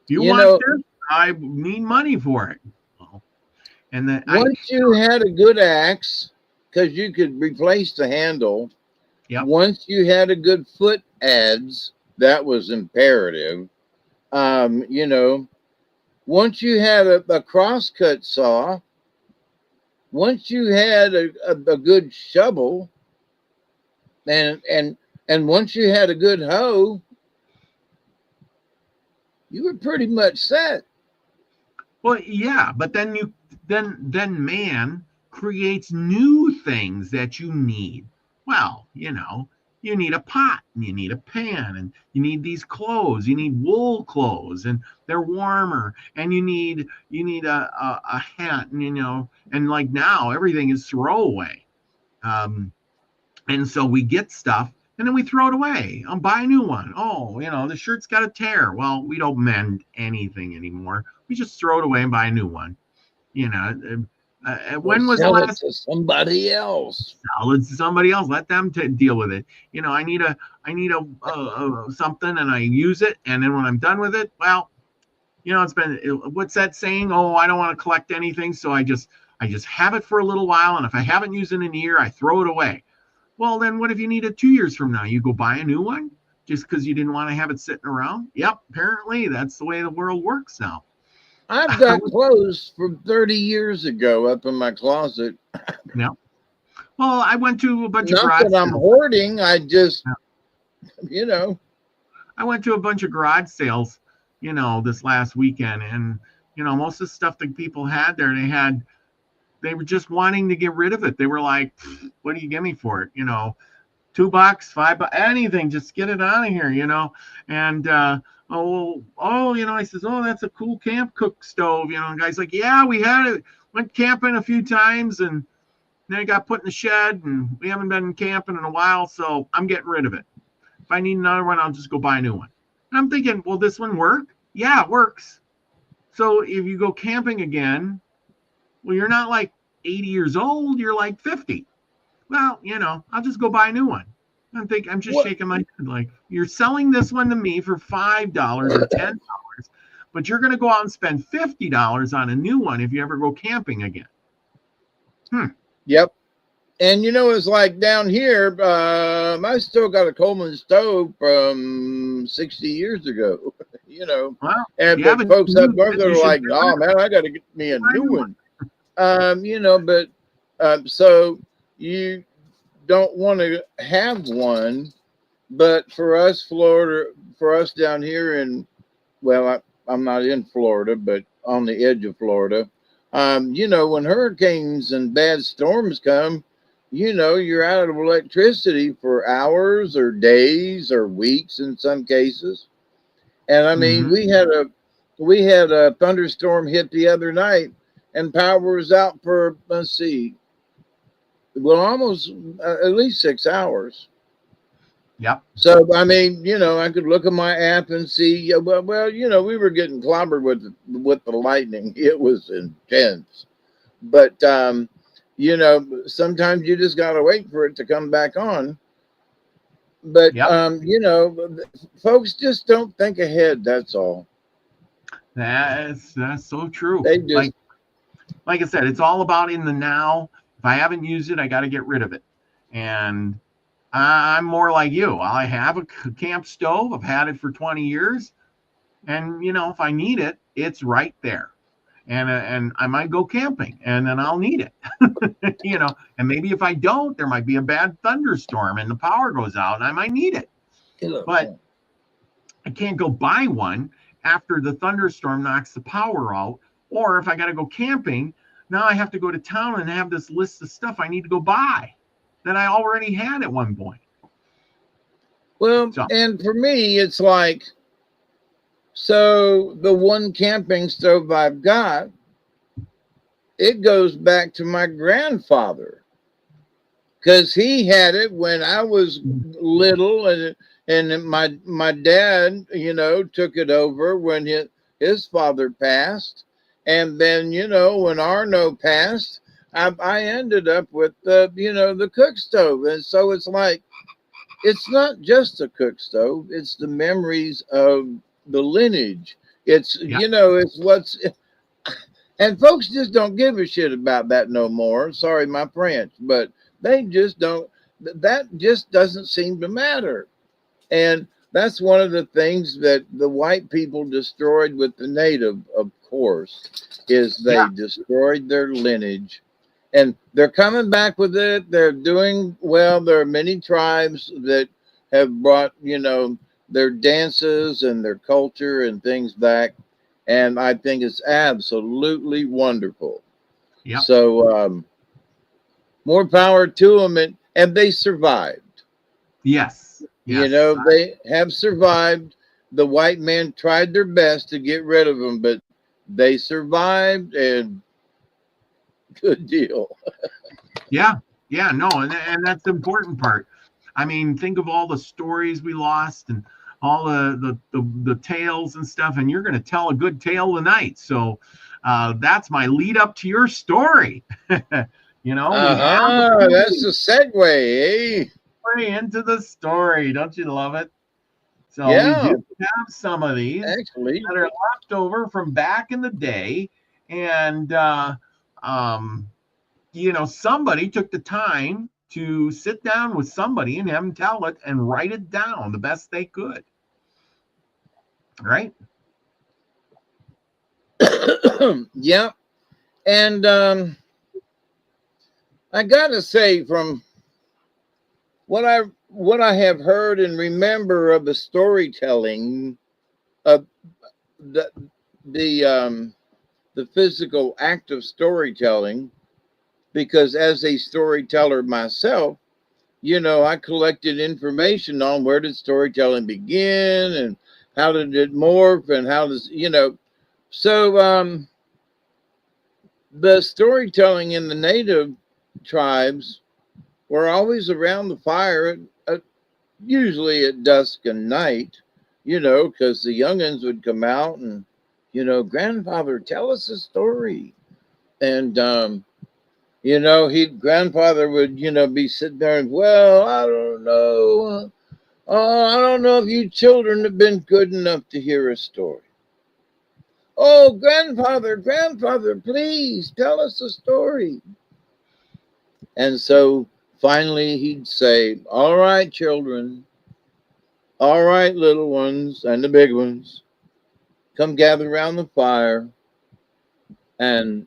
You you want know, this? I need money for it. Well, and then once you had a good axe, because you could replace the handle. yep. Once you had a good foot adze, that was imperative. Um, you know, Once you had a crosscut saw, once you had a good shovel, and once you had a good hoe, you were pretty much set. Well, yeah, but then man creates new things that you need. Well, you need a pot and you need a pan and you need these clothes. You need wool clothes and they're warmer. And you need a hat and and like now everything is throwaway. Um, and so we get stuff and then we throw it away. I'll buy a new one. Oh, the shirt's got a tear. Well, we don't mend anything anymore. We just throw it away and buy a new one. You know, Or when was the sell it last to somebody else. sell it to somebody else? Let them deal with it. I need a something and I use it. And then when I'm done with it, well, it's been, what's that saying? Oh, I don't want to collect anything. So I just have it for a little while. And if I haven't used it in a year, I throw it away. Well, then what if you need it 2 years from now? You go buy a new one just because you didn't want to have it sitting around? Yep, apparently that's the way the world works now. I've got clothes from 30 years ago up in my closet. Yeah. Well, I went to a bunch of Not garage that I'm sales. hoarding. I just, Yeah. you know, I went to a bunch of garage sales, this last weekend, and most of the stuff that people had there, they were just wanting to get rid of it. They were like, "What do you give me for it?" $2, $5, anything, just get it out of here. And I says, oh, that's a cool camp cook stove. And guy's like, yeah, we had it, went camping a few times, and then it got put in the shed, and we haven't been camping in a while, so I'm getting rid of it. If I need another one, I'll just go buy a new one. And I'm thinking, will this one work? Yeah, it works. So if you go camping again, well, you're not like 80 years old, you're like 50. Well, I'll just go buy a new one. I'm just what? shaking my head like, you're selling this one to me for $5 or $10, but you're going to go out and spend $50 on a new one if you ever go camping again. Yep. And it's like down here, I still got a Coleman stove from 60 years ago, Well, And yeah, but but folks up north you are should like, oh man, I got to get me a buy a new new one. one. But so you don't want to have one, but for us, Florida, for us down here I'm not in Florida, but on the edge of Florida, when hurricanes and bad storms come, you're out of electricity for hours or days or weeks in some cases. And I mean, Mm-hmm. we had a thunderstorm hit the other night, and power was out for, let's see, well, almost at least 6 hours. Yep. So I mean, I could look at my app and see. Well, we were getting clobbered with the lightning. It was intense, but sometimes you just gotta wait for it to come back on. But Yep. folks just don't think ahead. That's all. That's so true. They just Like I said, it's all about in the now. If I haven't used it, I got to get rid of it. And I'm more like you. I have a camp stove. I've had it for 20 years. And, if I need it, it's right there. And I might go camping and then I'll need it. And maybe if I don't, there might be a bad thunderstorm and the power goes out and I might need it. But I can't go buy one after the thunderstorm knocks the power out. Or if I got to go camping, now I have to go to town and have this list of stuff I need to go buy that I already had at one point. Well, So and for me, it's like, so the one camping stove I've got, it goes back to my grandfather because he had it when I was little, and my dad, took it over when his father passed, and then when Arno passed, I ended up with the cook stove, and so it's like it's not just a cook stove; it's the memories of the lineage. It's yeah, it's what's and folks just don't give a shit about that no more. Sorry, my French, but they just don't. That just doesn't seem to matter. And that's one of the things that the white people destroyed with the native, of course, is yeah, they destroyed their lineage. And they're coming back with it. They're doing well. There are many tribes that have brought, their dances and their culture and things back. And I think it's absolutely wonderful. yeah, So more power to them. And they survived. yes, yes. They have survived. The white men tried their best to get rid of them, but they survived, and good deal. Yeah, yeah, no, and that's the important part. I mean, think of all the stories we lost and all the tales and stuff, and you're going to tell a good tale tonight. So that's my lead up to your story. We have a That's a segue, eh? story into the story. Don't you love it? So we Yeah, do have some of these actually. that are left over from back in the day, and um, somebody took the time to sit down with somebody and have them tell it and write it down the best they could. Right? Yeah. And I gotta say, from what I have heard and remember of the storytelling of the the um the physical act of storytelling, because as a storyteller myself, I collected information on where did storytelling begin and how did it morph and how does so the storytelling in the native tribes were always around the fire usually at dusk and night, because the youngins would come out and, grandfather, tell us a story. And, grandfather would, be sitting there and, well, I don't know. I don't know if you children have been good enough to hear a story. Oh, grandfather, please tell us a story. And so finally he'd say, all right, children, all right, little ones and the big ones, come gather around the fire and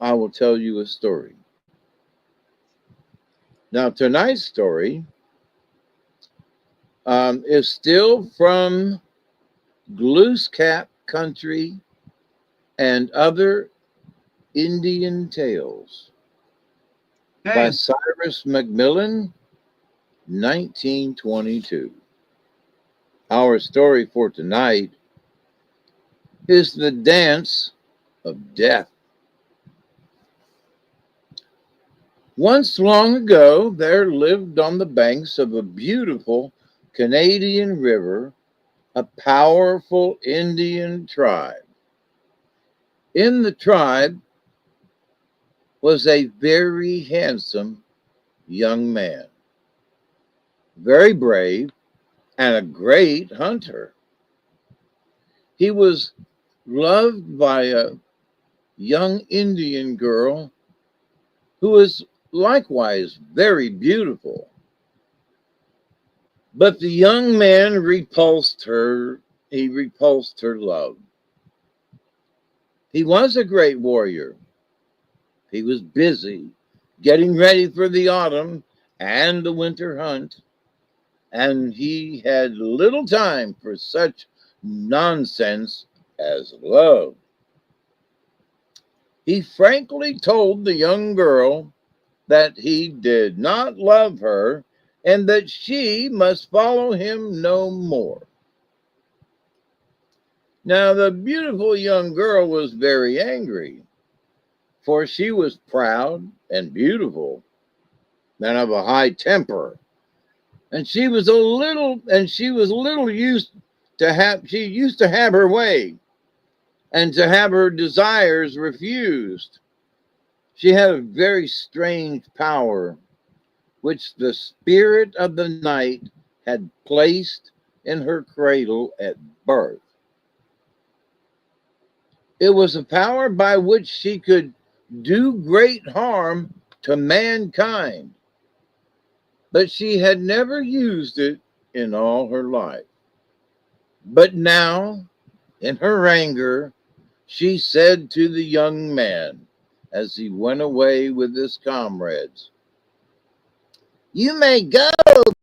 I will tell you a story. Now, tonight's story is still from Glooscap Country and Other Indian Tales by Okay. Cyrus McMillan, 1922. Our story for tonight is The Dance of Death. Once long ago, there lived on the banks of a beautiful Canadian river a powerful Indian tribe. In the tribe was a very handsome young man, very brave and a great hunter. He was loved by a young Indian girl who was likewise very beautiful. But the young man repulsed her. He repulsed her love. He was a great warrior. He was busy getting ready for the autumn and the winter hunt, and he had little time for such nonsense as love. He frankly told the young girl that he did not love her and that she must follow him no more. Now the beautiful young girl was very angry, for she was proud and beautiful, and of a high temper, and she was little used to have she used to have her way and to have her desires refused. She had a very strange power which the spirit of the night had placed in her cradle at birth. It was a power by which she could do great harm to mankind, but she had never used it in all her life. But now, in her anger, she said to the young man as he went away with his comrades, "You may go,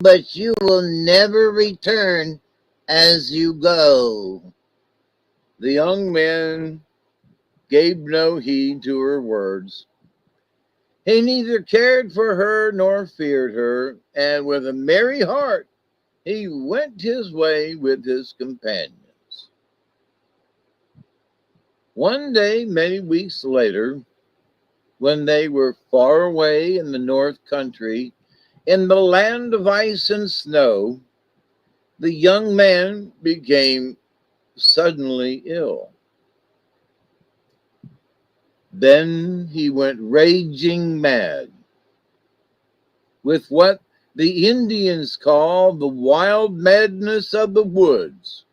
but you will never return as you go." The young man gave no heed to her words. He neither cared for her nor feared her, and with a merry heart he went his way with his companions. One day, many weeks later, when they were far away in the north country, in the land of ice and snow, the young man became suddenly ill. Then he went raging mad with what the Indians call the wild madness of the woods.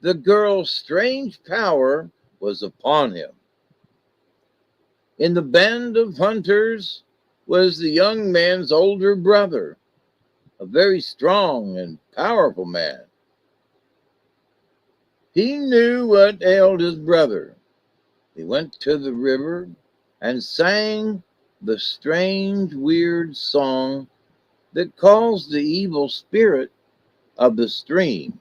The girl's strange power was upon him. In the band of hunters was the young man's older brother, a very strong and powerful man. He knew what ailed his brother. He went to the river and sang the strange, weird song that calls the evil spirit of the stream,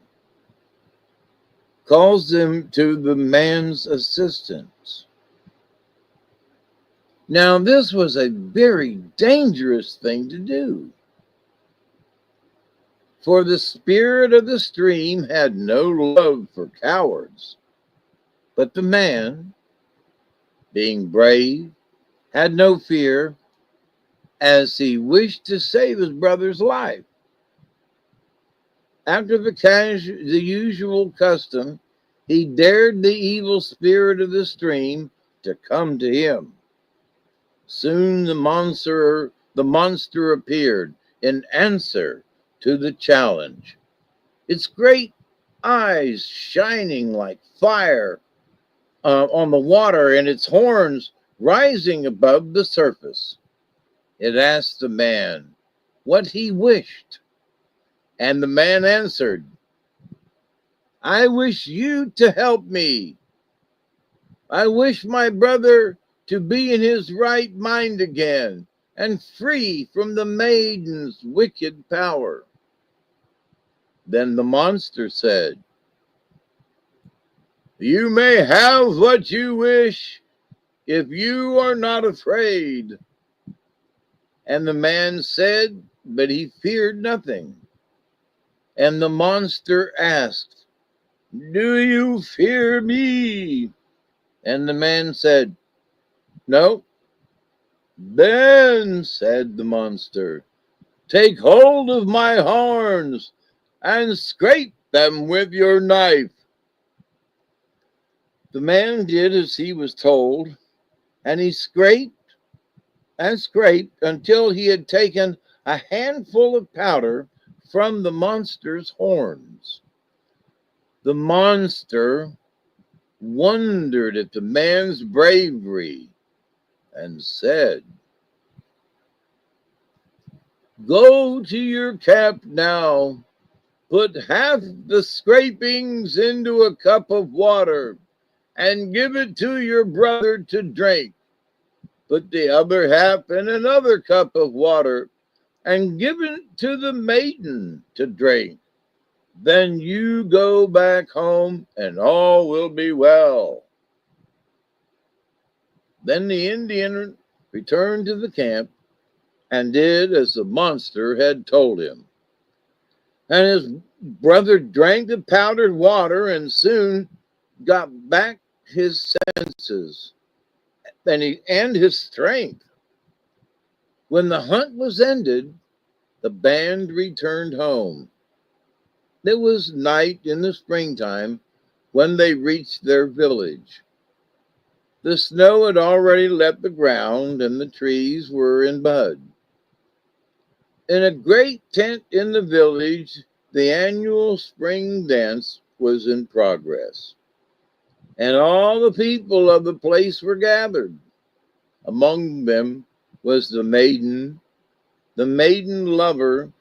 calls them to the man's assistance. Now, this was a very dangerous thing to do, for the spirit of the stream had no love for cowards. But the man, being brave, had no fear, as he wished to save his brother's life. After the usual custom, he dared the evil spirit of the stream to come to him. Soon the monster appeared in answer to the challenge, its great eyes shining like fire on the water and its horns rising above the surface. It asked the man what he wished, and the man answered, "I wish you to help me. I wish my brother to be in his right mind again and free from the maiden's wicked power." Then the monster said, "You may have what you wish if you are not afraid." And the man said, but he feared nothing. And the monster asked, "Do you fear me?" And the man said, "No." "Then," said the monster, "take hold of my horns and scrape them with your knife." The man did as he was told, and he scraped and scraped until he had taken a handful of powder from the monster's horns. The monster wondered at the man's bravery and said, "Go to your camp now. Put half the scrapings into a cup of water and give it to your brother to drink. Put the other half in another cup of water and give it to the maiden to drink. Then you go back home and all will be well." Then the Indian returned to the camp and did as the monster had told him. And his brother drank the powdered water and soon got back his senses and his strength. When the hunt was ended, the band returned home. It was night in the springtime when they reached their village. The snow had already left the ground and the trees were in bud. In a great tent in the village, the annual spring dance was in progress, and all the people of the place were gathered. Among them was the maiden lover,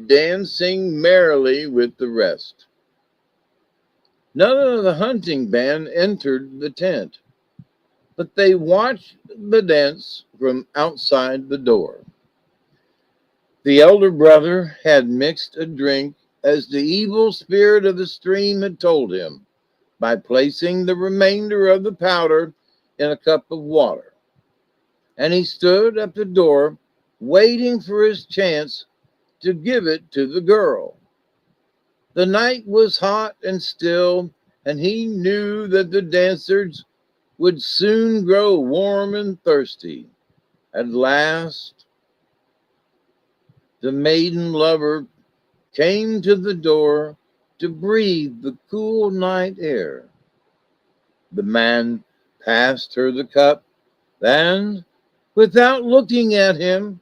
dancing merrily with the rest. None of the hunting band entered the tent, but they watched the dance from outside the door. The elder brother had mixed a drink as the evil spirit of the stream had told him, by placing the remainder of the powder in a cup of water. And he stood at the door, waiting for his chance to give it to the girl. The night was hot and still, and he knew that the dancers would soon grow warm and thirsty. At last, the maiden lover came to the door to breathe the cool night air. The man passed her the cup, and, without looking at him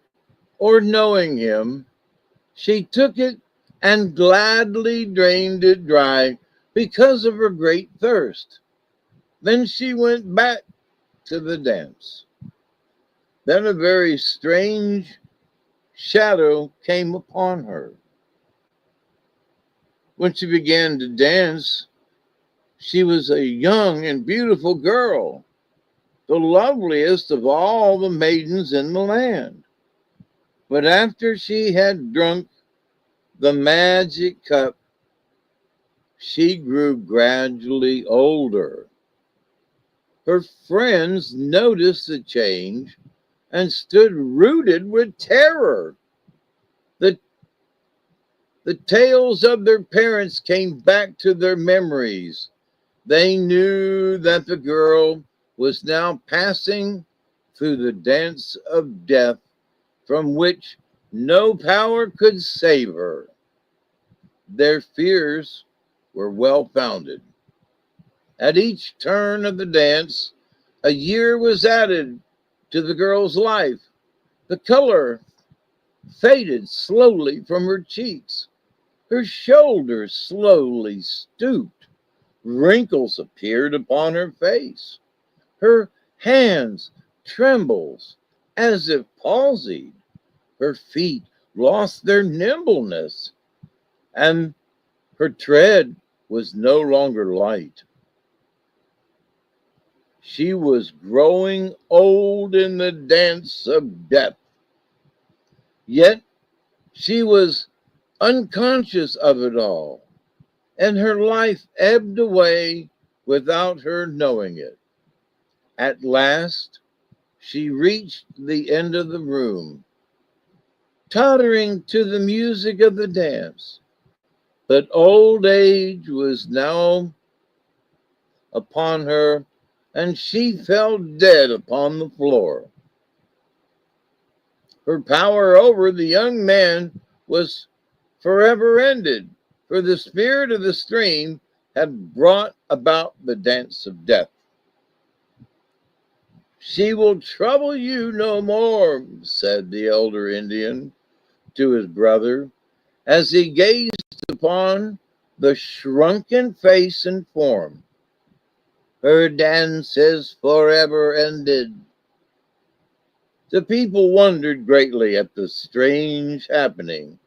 or knowing him, she took it and gladly drained it dry because of her great thirst. Then she went back to the dance. Then a very strange shadow came upon her. When she began to dance, she was a young and beautiful girl, the loveliest of all the maidens in the land. But after she had drunk the magic cup, she grew gradually older. Her friends noticed the change and stood rooted with terror. The, the tales of their parents came back to their memories. They knew that the girl was now passing through the dance of death from which no power could save her. Their fears were well founded. At each turn of the dance, a year was added to the girl's life. The color faded slowly from her cheeks. Her shoulders slowly stooped. Wrinkles appeared upon her face. Her hands trembled as if palsied. Her feet lost their nimbleness, and her tread was no longer light. She was growing old in the dance of death, yet she was unconscious of it all, and her life ebbed away without her knowing it. At last, she reached the end of the room, tottering to the music of the dance. But old age was now upon her, and she fell dead upon the floor. Her power over the young man was forever ended, for the spirit of the stream had brought about the dance of death. "She will trouble you no more," said the elder Indian to his brother, as he gazed upon the shrunken face and form. "Her dance is forever ended." The people wondered greatly at the strange happening,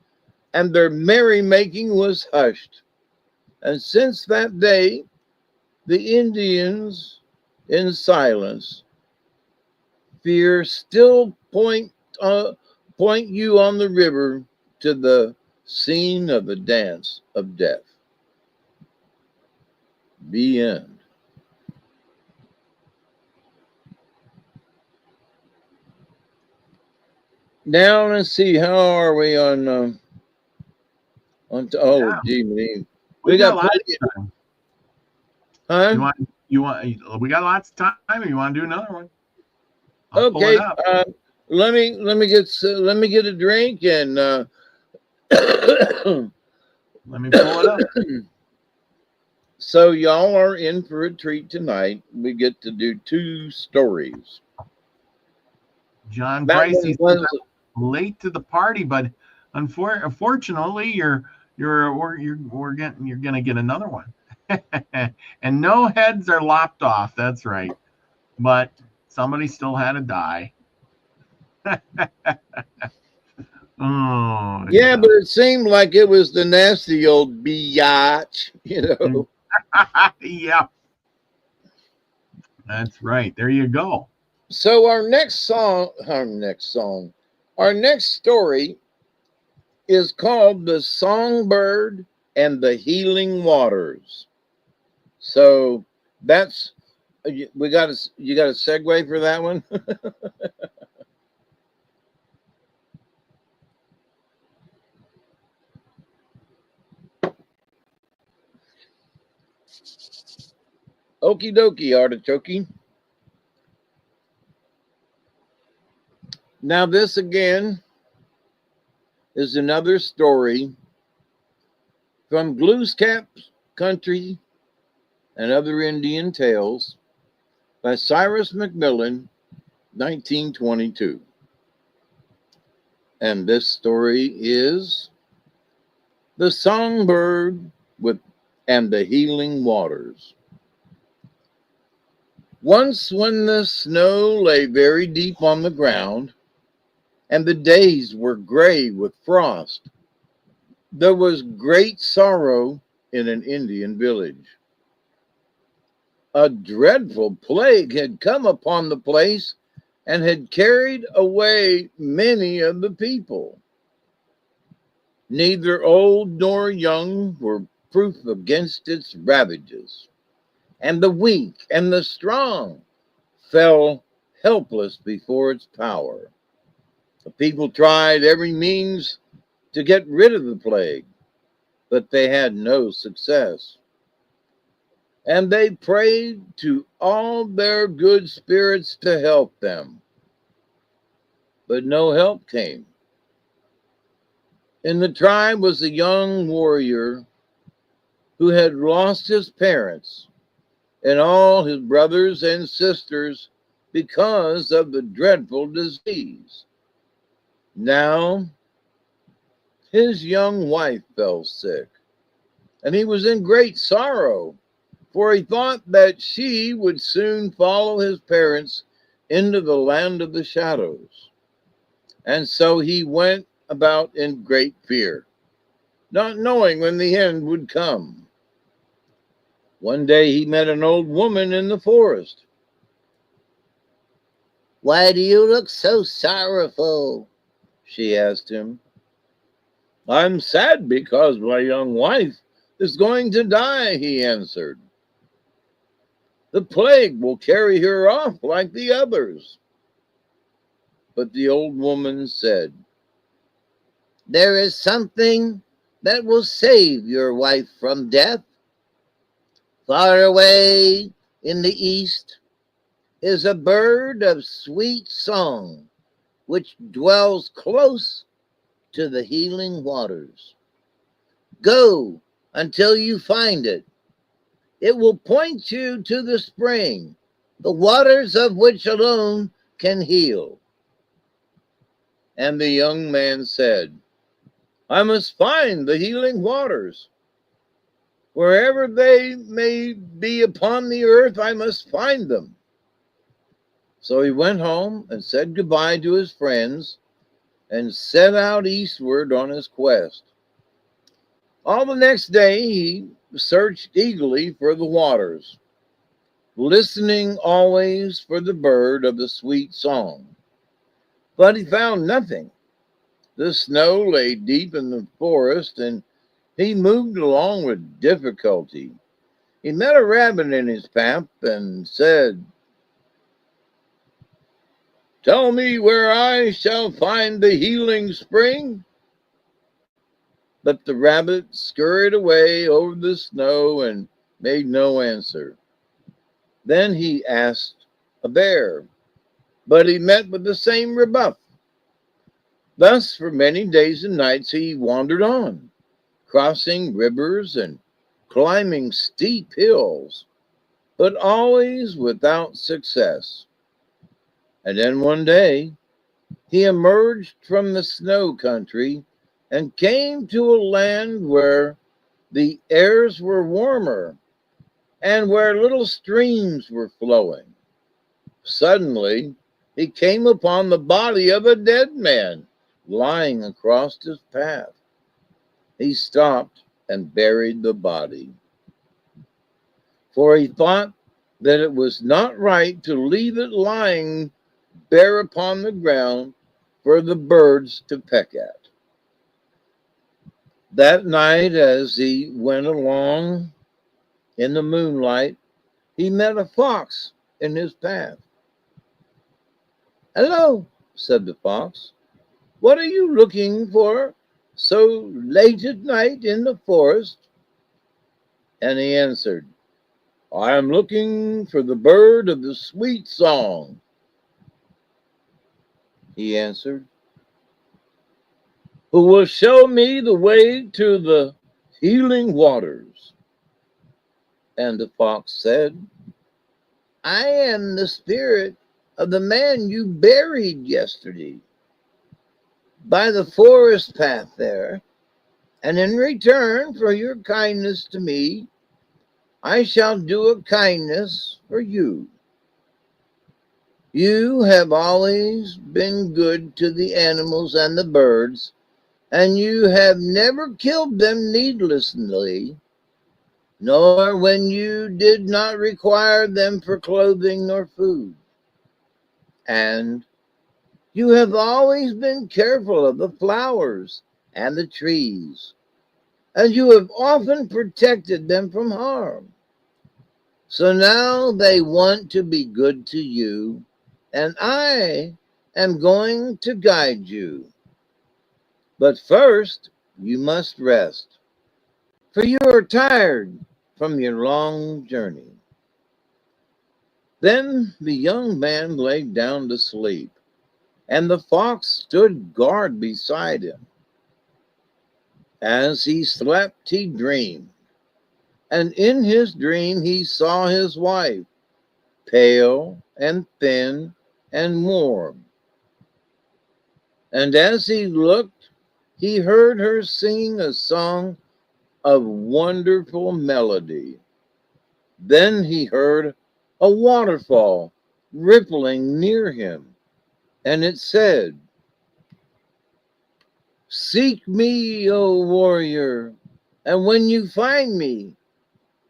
and their merrymaking was hushed. And since that day, the Indians, in silence, fear still point you on the river to the scene of the dance of death. The end. Now let's see. How are we on? Oh, Yeah, gee, we we got got lots plenty. of time. Huh? We got lots of time. Or you want to do another one? I'll pull it Okay. up. Let me get a drink and Let me pull it up. so y'all are in for a treat tonight. We get to do two stories. John That Price, one he says was I'm late to the party, but unfortunately, you're gonna get another one. And no heads are lopped off. That's right. But somebody still had to die. Oh, yeah, yeah. but it seemed like it was the nasty old biatch, you know. Yeah, that's right. There you go. So our next story is called The Songbird and the Healing Waters. So that's you got a segue for that one? Okie dokie, artichoke. Now this again is another story from Glooskap Country and Other Indian Tales by Cyrus McMillan, 1922. And this story is The Songbird with and the Healing Waters. Once, when the snow lay very deep on the ground, and the days were gray with frost, there was great sorrow in an Indian village. A dreadful plague had come upon the place and had carried away many of the people. Neither old nor young were proof against its ravages, and the weak and the strong fell helpless before its power. The people tried every means to get rid of the plague, but they had no success. And they prayed to all their good spirits to help them, but no help came. In the tribe was a young warrior who had lost his parents and all his brothers and sisters because of the dreadful disease. Now his young wife fell sick, and he was in great sorrow, for he thought that she would soon follow his parents into the land of the shadows. And so he went about in great fear, not knowing when the end would come. One day he met an old woman in the forest. "Why do you look so sorrowful?" she asked him. "I'm sad because my young wife is going to die," he answered. "The plague will carry her off like the others." But the old woman said, "There is something that will save your wife from death. Far away in the east is a bird of sweet song which dwells close to the healing waters. Go until you find it. It will point you to the spring, the waters of which alone can heal." And the young man said, "I must find the healing waters. Wherever they may be upon the earth, I must find them." So he went home and said goodbye to his friends and set out eastward on his quest. All the next day he searched eagerly for the waters, listening always for the bird of the sweet song. But he found nothing. The snow lay deep in the forest, and he moved along with difficulty. He met a rabbit in his path and said, Tell me where I shall find the healing spring. But the rabbit scurried away over the snow and made no answer. Then he asked a bear, but he met with the same rebuff. Thus, for many days and nights, he wandered on, crossing rivers and climbing steep hills, but always without success. And then one day, he emerged from the snow country and came to a land where the airs were warmer and where little streams were flowing. Suddenly, he came upon the body of a dead man lying across his path. He stopped and buried the body, for he thought that it was not right to leave it lying bare upon the ground for the birds to peck at. That night, as he went along in the moonlight, he met a fox in his path. "Hello," said the fox. "What are you looking for so late at night in the forest?" And he answered, "I am looking for the bird of the sweet song." He answered, "Who will show me the way to the healing waters?" And the fox said, "I am the spirit of the man you buried yesterday by the forest path there, and in return for your kindness to me, I shall do a kindness for you. You have always been good to the animals and the birds, and you have never killed them needlessly, nor when you did not require them for clothing nor food. And you have always been careful of the flowers and the trees, and you have often protected them from harm. So now they want to be good to you, and I am going to guide you. But first, you must rest, for you are tired from your long journey." Then the young man lay down to sleep, and the fox stood guard beside him. As he slept, he dreamed, and in his dream he saw his wife, pale and thin and warm. And as he looked, he heard her singing a song of wonderful melody. Then he heard a waterfall rippling near him, and it said, "Seek me, O warrior, and when you find me,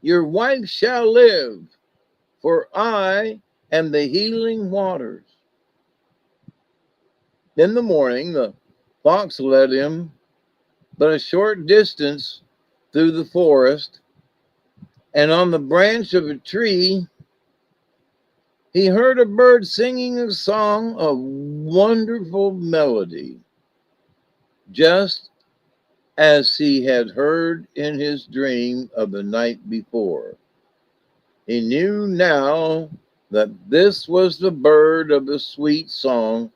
your wife shall live, for I am the healing waters." In the morning, the fox led him but a short distance through the forest, and on the branch of a tree, he heard a bird singing a song of wonderful melody, just as he had heard in his dream of the night before. He knew now that this was the bird of the sweet song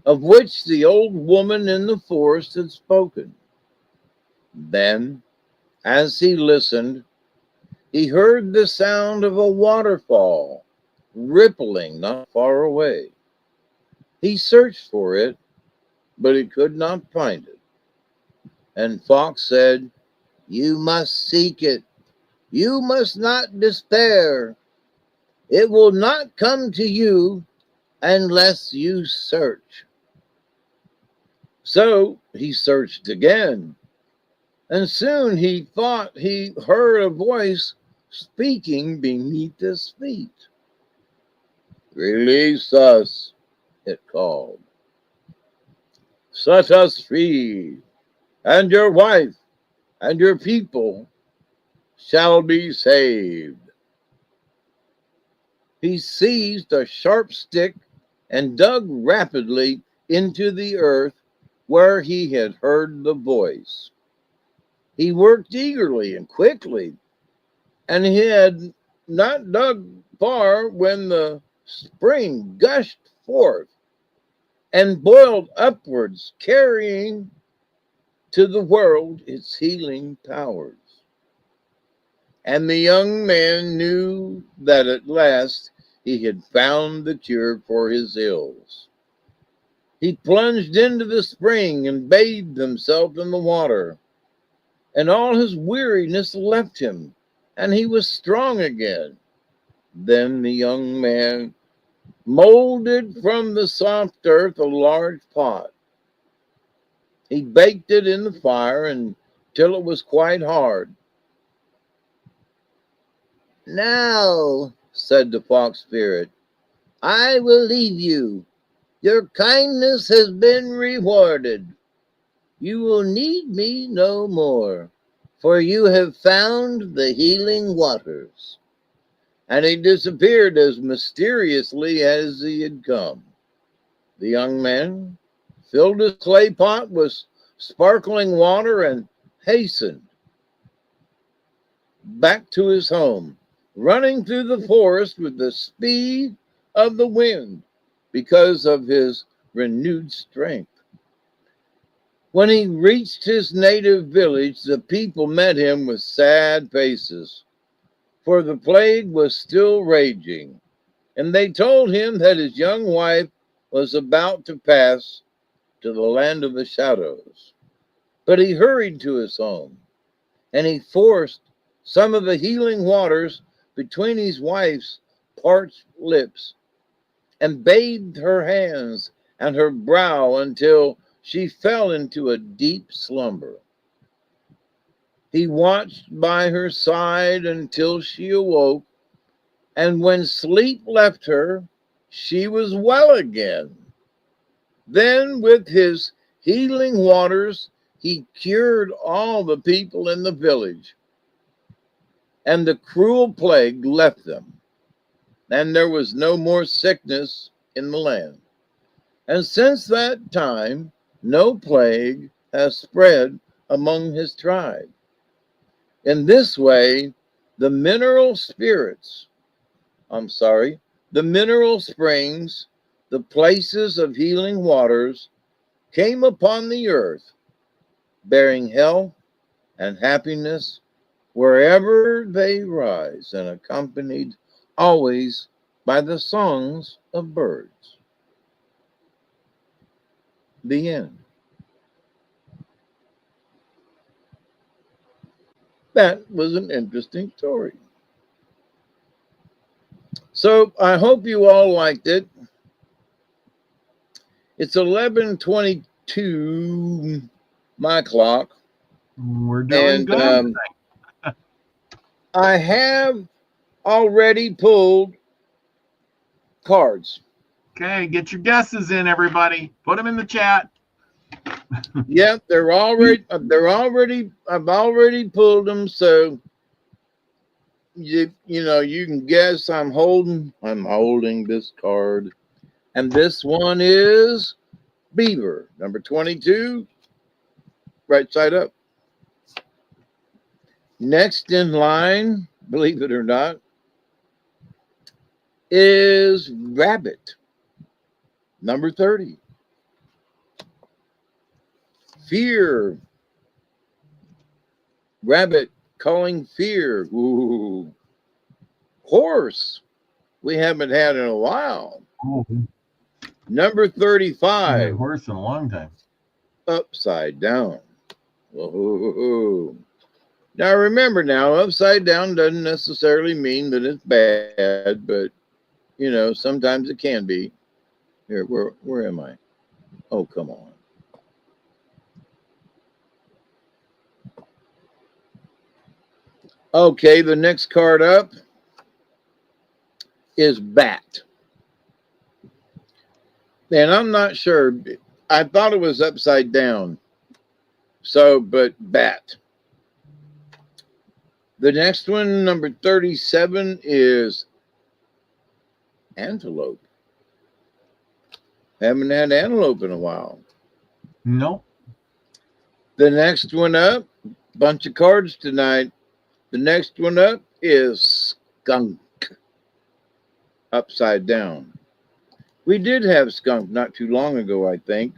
of which the old woman in the forest had spoken. Then, as he listened, he heard the sound of a waterfall rippling not far away. He searched for it, but he could not find it. And Fox said, "You must seek it. You must not despair. It will not come to you unless you search." So he searched again, and soon he thought he heard a voice speaking beneath his feet. "Release us," it called. "Set us free, and your wife and your people shall be saved." He seized a sharp stick and dug rapidly into the earth where he had heard the voice. He worked eagerly and quickly, and he had not dug far when the spring gushed forth and boiled upwards, carrying to the world its healing powers. And the young man knew that at last he had found the cure for his ills. He plunged into the spring and bathed himself in the water, and all his weariness left him, and he was strong again. Then the young man molded from the soft earth a large pot. He baked it in the fire until it was quite hard. "Now," said the fox spirit, "I will leave you. Your kindness has been rewarded. You will need me no more, for you have found the healing waters." And he disappeared as mysteriously as he had come. The young man filled his clay pot with sparkling water and hastened back to his home, running through the forest with the speed of the wind because of his renewed strength. When he reached his native village, the people met him with sad faces, for the plague was still raging, and they told him that his young wife was about to pass to the land of the shadows. But he hurried to his home, and he forced some of the healing waters between his wife's parched lips, and bathed her hands and her brow until she fell into a deep slumber. He watched by her side until she awoke, and when sleep left her, she was well again. Then, with his healing waters, he cured all the people in the village, and the cruel plague left them, and there was no more sickness in the land. And since that time, no plague has spread among his tribe. In this way, the mineral spirits, the mineral springs, the places of healing waters, came upon the earth, bearing health and happiness wherever they rise, and accompanied always by the songs of birds. The end. That was an interesting story. So I hope you all liked it. It's 11:22 my clock. We're doing good. I have already pulled cards. Okay, get your guesses in, everybody. Put them in the chat. Yeah, I've already pulled them, so you can guess I'm holding this card. And this one is Beaver, number 22, right side up. Next in line, believe it or not, is Rabbit, number 30. Fear, Rabbit calling fear. Ooh. Horse, we haven't had in a while. Oh, Number 35. Horse in a long time. Upside down. Whoa. Now remember, upside down doesn't necessarily mean that it's bad, but sometimes it can be. Here, where am I? Oh, come on. Okay, the next card up is Bat. And I'm not sure. I thought it was upside down. But Bat. The next one, number 37, is Antelope. Haven't had antelope in a while. No. The next one up, bunch of cards tonight. The next one up is skunk, upside down. We did have skunk not too long ago, I think.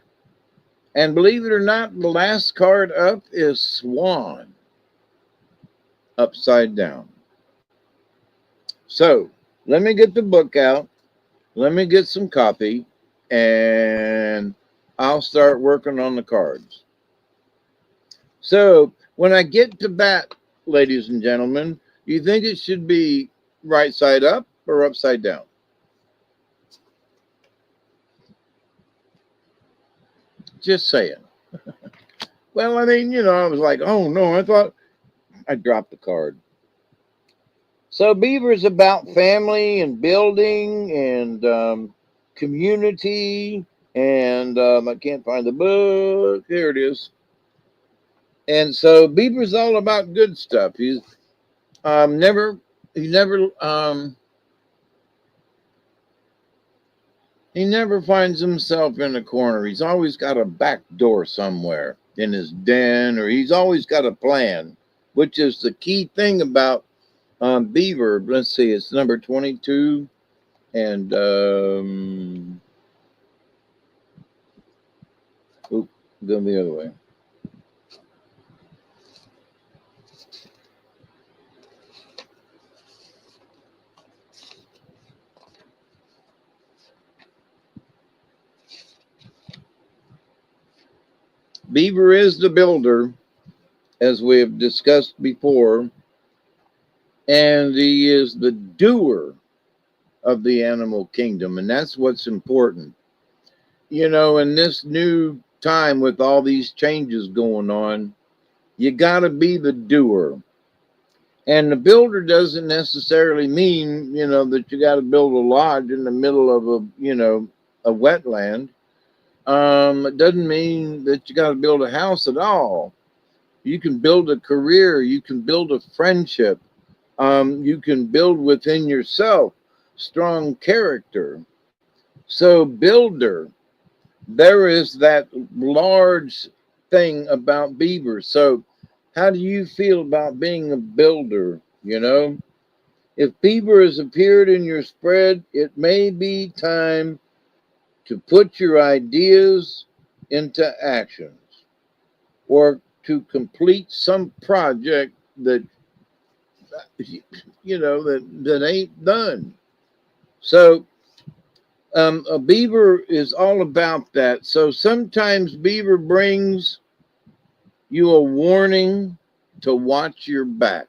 And believe it or not, the last card up is swan, upside down. So let me get the book out. Let me get some copy, and I'll start working on the cards. So when I get to bat, ladies and gentlemen, you think it should be right side up or upside down? Just saying. Well, I mean, I was like, oh no, I thought I dropped the card. So Beaver is about family and building and community. And I can't find the book. Here it is. And so Beaver's all about good stuff. He's never he never finds himself in a corner. He's always got a back door somewhere in his den, or he's always got a plan, which is the key thing about Beaver. Let's see, it's number 22, and go the other way. Beaver is the builder, as we have discussed before, and he is the doer of the animal kingdom, and that's what's important. In this new time with all these changes going on, you got to be the doer. And the builder doesn't necessarily mean, that you got to build a lodge in the middle of a wetland. It doesn't mean that you got to build a house at all. You can build a career. You can build a friendship. You can build within yourself strong character. So builder, there is that large thing about Beaver. So how do you feel about being a builder? If Beaver has appeared in your spread, it may be time to put your ideas into actions or to complete some project that that ain't done. So a Beaver is all about that. So sometimes Beaver brings you a warning to watch your back.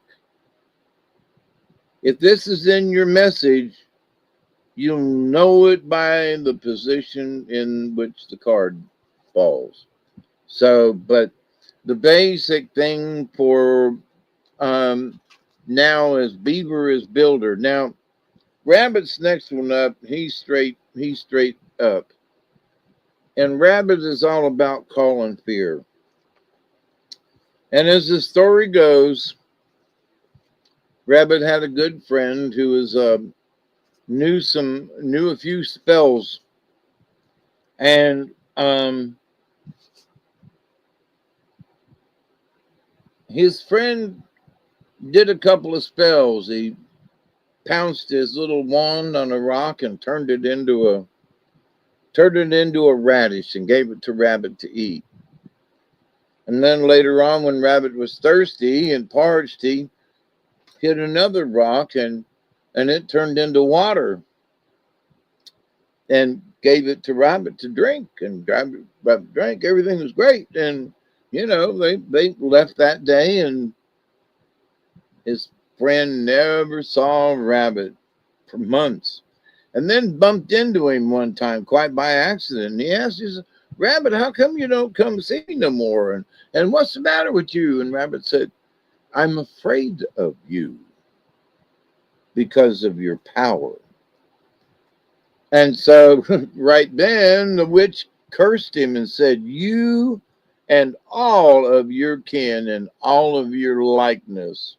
If this is in your message, you'll know it by the position in which the card falls. So, but the basic thing for now is Beaver is builder. Now, Rabbit's next one up. He's straight up. And Rabbit is all about calling fear. And as the story goes, Rabbit had a good friend who was knew a few spells, and his friend did a couple of spells. He pounced his little wand on a rock and turned it into a radish and gave it to Rabbit to eat. And then later on, when Rabbit was thirsty and parched, he hit another rock and it turned into water and gave it to Rabbit to drink. And Rabbit drank. Everything was great. And, they left that day, and his friend never saw Rabbit for months. And then bumped into him one time quite by accident. And he asked, he said, Rabbit, how come you don't come see me no more? And what's the matter with you? And Rabbit said, I'm afraid of you because of your power. And so right then the witch cursed him and said, you and all of your kin and all of your likeness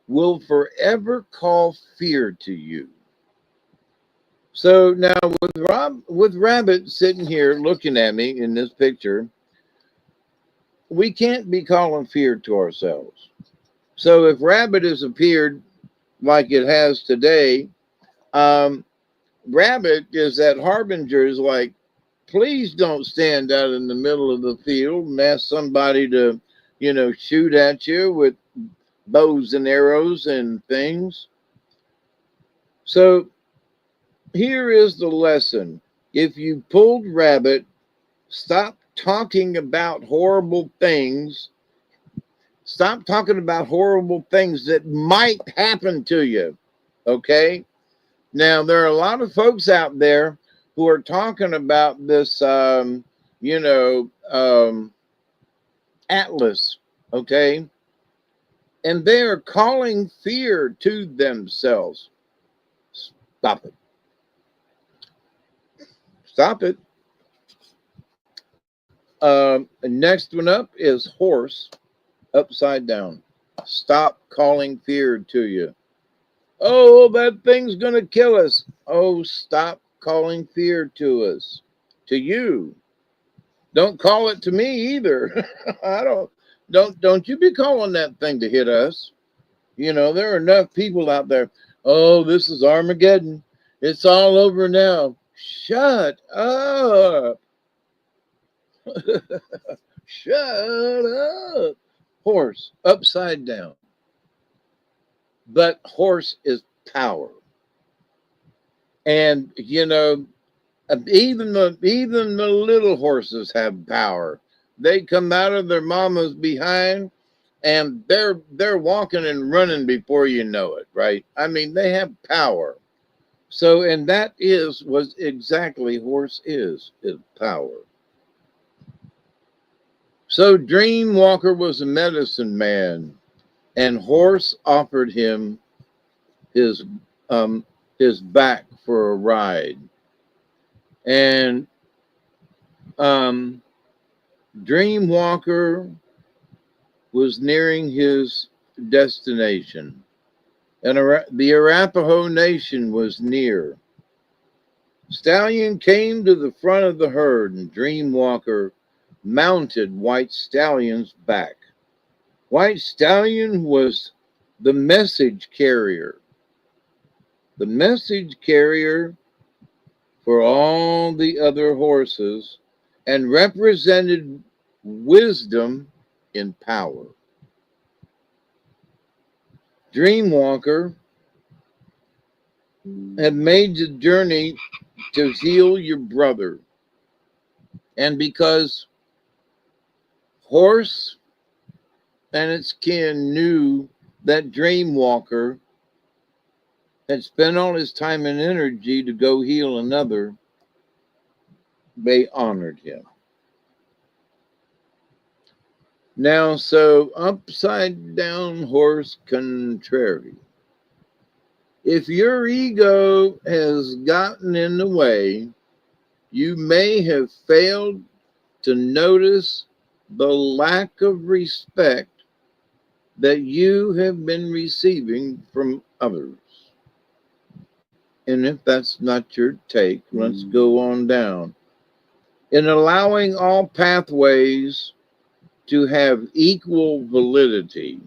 will forever call fear to you. So now with Rabbit sitting here looking at me in this picture, we can't be calling fear to ourselves. So if Rabbit has appeared like it has today, Rabbit is that harbinger, is like, please don't stand out in the middle of the field and ask somebody to, shoot at you with bows and arrows and things. So here is the lesson. If you pulled Rabbit, stop talking about horrible things. Stop talking about horrible things that might happen to you. Okay? Now, there are a lot of folks out there who are talking about this, Atlas, okay? And they are calling fear to themselves. Stop it. Stop it. Next one up is horse, upside down. Stop calling fear to you. Oh, that thing's going to kill us. Oh, stop calling fear to us, to you. Don't call it to me either. Don't you be calling that thing to hit us. There are enough people out there. Oh, this is Armageddon. It's all over now. Shut up. Shut up. Horse, upside down. But horse is power. And, even the little horses have power. They come out of their mama's behind and they're walking and running before you know it, right? I mean, they have power. So, and that is what exactly horse is power. So Dreamwalker was a medicine man, and horse offered him his back for a ride. And Dreamwalker was nearing his destination, and the Arapaho Nation was near. Stallion came to the front of the herd, and Dreamwalker mounted White Stallion's back. White Stallion was the message carrier. The message carrier for all the other horses, and represented wisdom in power. Dreamwalker had made the journey to heal your brother. And because horse and its kin knew that Dreamwalker had spent all his time and energy to go heal another, they honored him. Now, so upside down horse contrary. If your ego has gotten in the way, you may have failed to notice the lack of respect that you have been receiving from others. And if that's not your take, let's go on down. In allowing all pathways to have equal validity,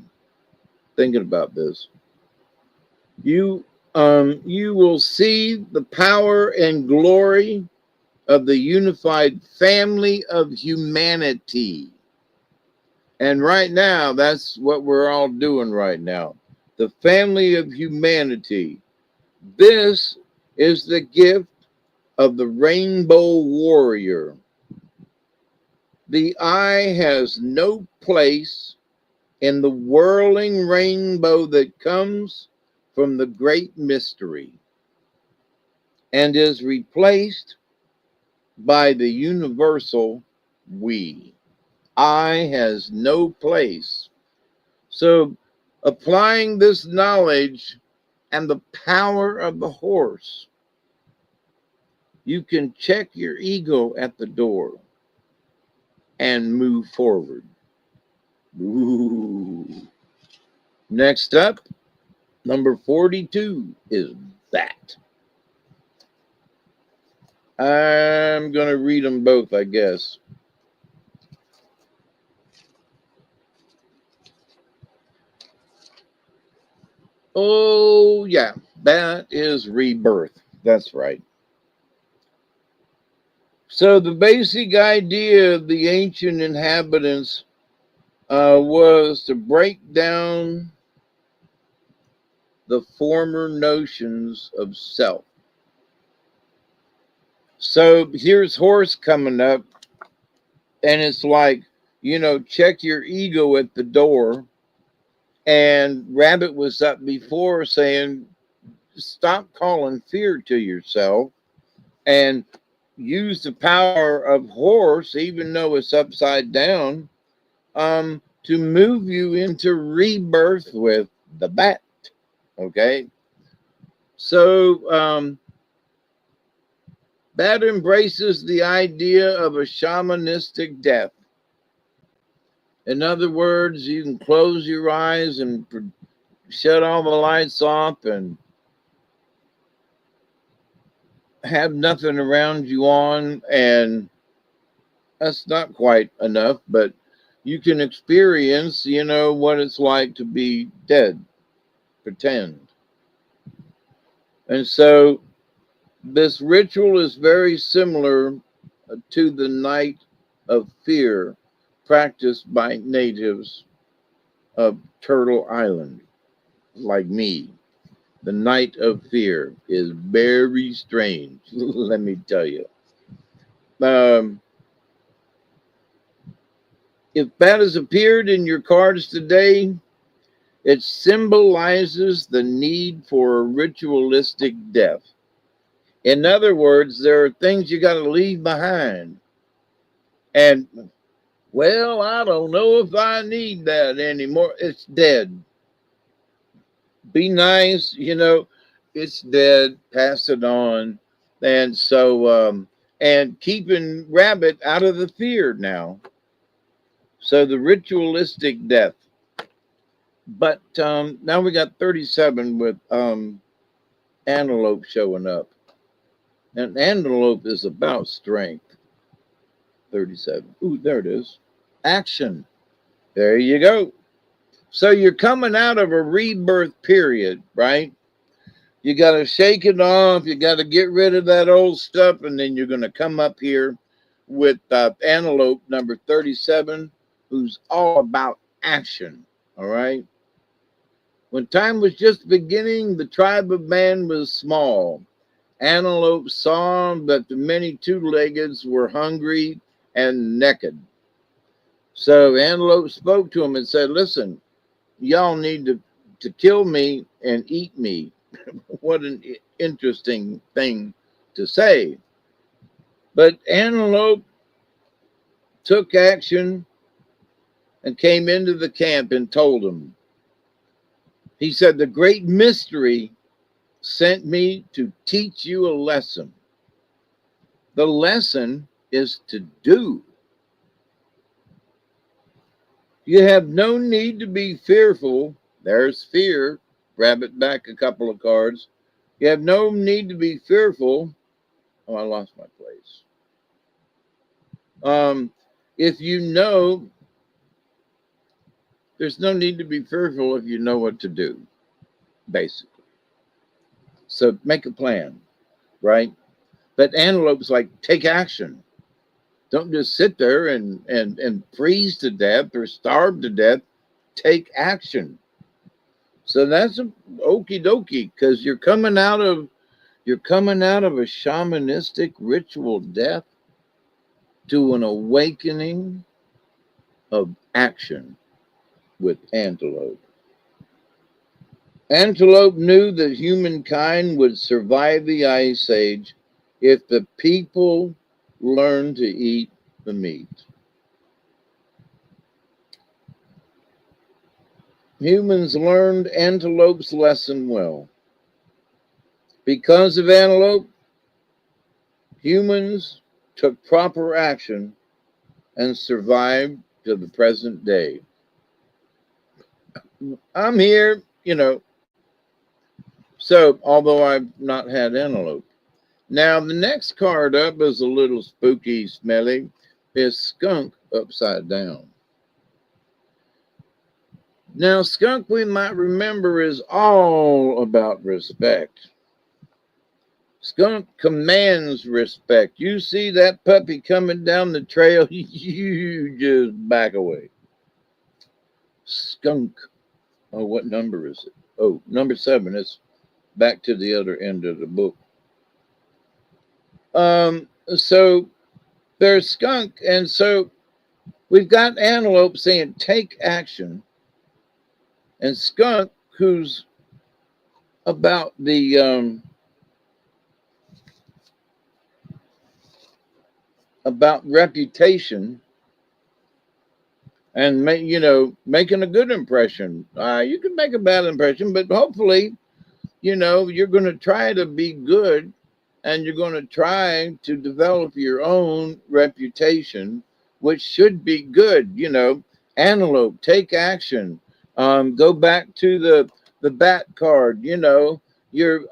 thinking about this, you will see the power and glory of the unified family of humanity. And right now, that's what we're all doing right now. The family of humanity. This is the gift of the rainbow warrior. The eye has no place in the whirling rainbow that comes from the great mystery and is replaced by the universal we. I has no place. So applying this knowledge and the power of the horse, you can check your ego at the door and move forward. Ooh. Next up, number 42 is bat. I'm going to read them both, I guess. Oh, yeah, that is rebirth. That's right. So the basic idea of the ancient inhabitants was to break down the former notions of self. So here's horse coming up, and it's like, check your ego at the door. And rabbit was up before saying, stop calling fear to yourself and use the power of horse, even though it's upside down, to move you into rebirth with the bat. Okay. So that embraces the idea of a shamanistic death. In other words, you can close your eyes and shut all the lights off and have nothing around you on, and that's not quite enough, but you can experience, what it's like to be dead, pretend. And so this ritual is very similar to the night of fear practiced by natives of Turtle Island, like me. The night of fear is very strange, let me tell you. If that has appeared in your cards today, it symbolizes the need for a ritualistic death. In other words, there are things you got to leave behind. And, well, I don't know if I need that anymore. It's dead. Be nice, it's dead. Pass it on. And so, and keeping rabbit out of the fear now. So the ritualistic death. But now we got 37 with antelope showing up. And antelope is about strength. 37. Ooh, there it is. Action. There you go. So you're coming out of a rebirth period, right? You got to shake it off. You got to get rid of that old stuff. And then you're going to come up here with antelope number 37, who's all about action. All right. When time was just beginning, the tribe of man was small. Antelope saw that the many two-leggeds were hungry and naked. So Antelope spoke to him and said, listen, y'all need to kill me and eat me. What an interesting thing to say. But Antelope took action and came into the camp and told him. He said, the great mystery sent me to teach you a lesson. The lesson is to do. You have no need to be fearful. There's fear. Grab it back a couple of cards. You have no need to be fearful. Oh, I lost my place. If you know, there's no need to be fearful if you know what to do, basically. So make a plan, right? But antelope's like, take action. Don't just sit there and freeze to death or starve to death. Take action. So that's a okie dokie, because you're coming out of a shamanistic ritual death to an awakening of action with Antelope. Antelope knew that humankind would survive the Ice Age if the people learned to eat the meat. Humans learned Antelope's lesson well. Because of Antelope, humans took proper action and survived to the present day. I'm here, So, although I've not had antelope. Now, the next card up is a little spooky, smelly. Is skunk upside down. Now, skunk, we might remember, is all about respect. Skunk commands respect. You see that puppy coming down the trail, you just back away. Skunk. Oh, what number is it? Oh, number 7. It's back to the other end of the book. So there's skunk, and so we've got antelope saying take action, and skunk, who's about the about reputation and making a good impression. You can make a bad impression, but hopefully, you're going to try to be good, and you're going to try to develop your own reputation, which should be good. Antelope, take action. Go back to the bat card. You're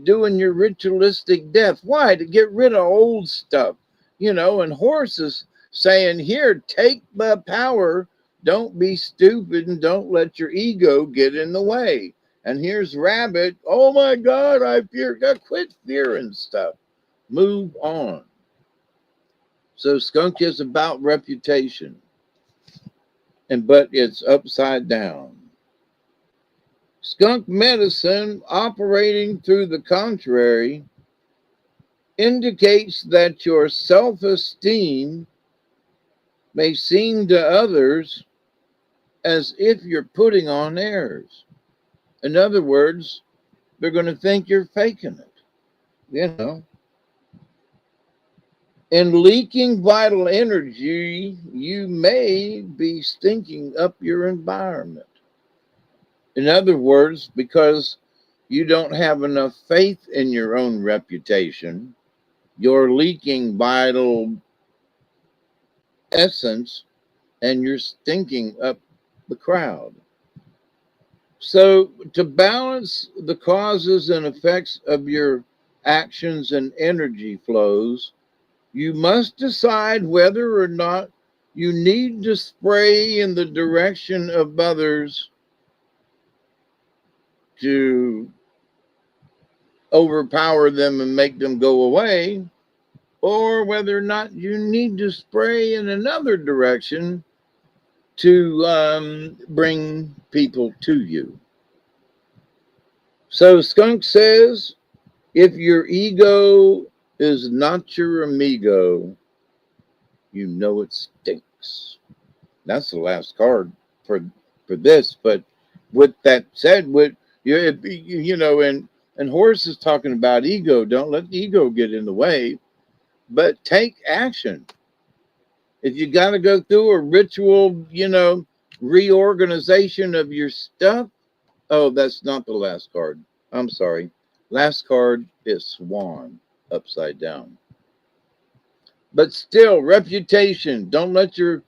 doing your ritualistic death. Why? To get rid of old stuff. And horses saying, here, take the power. Don't be stupid and don't let your ego get in the way. And here's rabbit. Oh my God, I fear. Quit fearing stuff. Move on. So skunk is about reputation, but it's upside down. Skunk medicine, operating through the contrary, indicates that your self-esteem may seem to others as if you're putting on airs. In other words, they're going to think you're faking it. In leaking vital energy, you may be stinking up your environment. In other words, because you don't have enough faith in your own reputation, you're leaking vital essence and you're stinking up the crowd. So to balance the causes and effects of your actions and energy flows, you must decide whether or not you need to spray in the direction of others to overpower them and make them go away, or whether or not you need to spray in another direction to bring people to you. So skunk says, if your ego is not your amigo, you know it stinks. That's the last card for this. But with that said, and horse is talking about ego. Don't let the ego get in the way, but take action. If you got to go through a ritual, reorganization of your stuff. Oh, that's not the last card. I'm sorry. Last card is Swan upside down. But still, reputation. Don't let your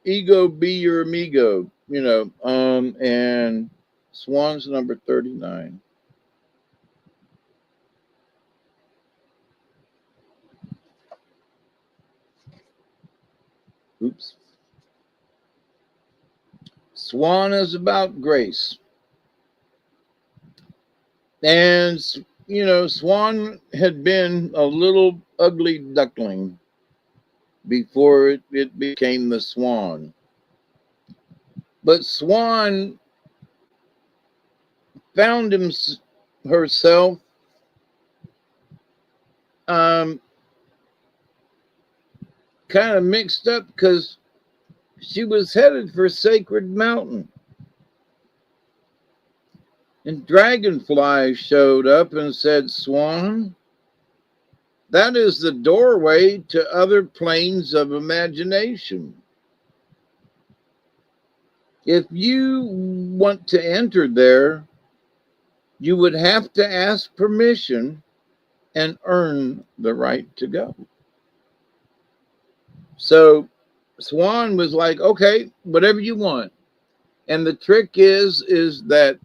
ego be your amigo. And Swan's number 39. Oops. Swan is about grace. And, Swan had been a little ugly duckling before it became the Swan. But Swan found herself kind of mixed up because she was headed for Sacred Mountain. And Dragonfly showed up and said, Swan, that is the doorway to other planes of imagination. If you want to enter there, you would have to ask permission and earn the right to go. So Swan was like, okay, whatever you want. And the trick is that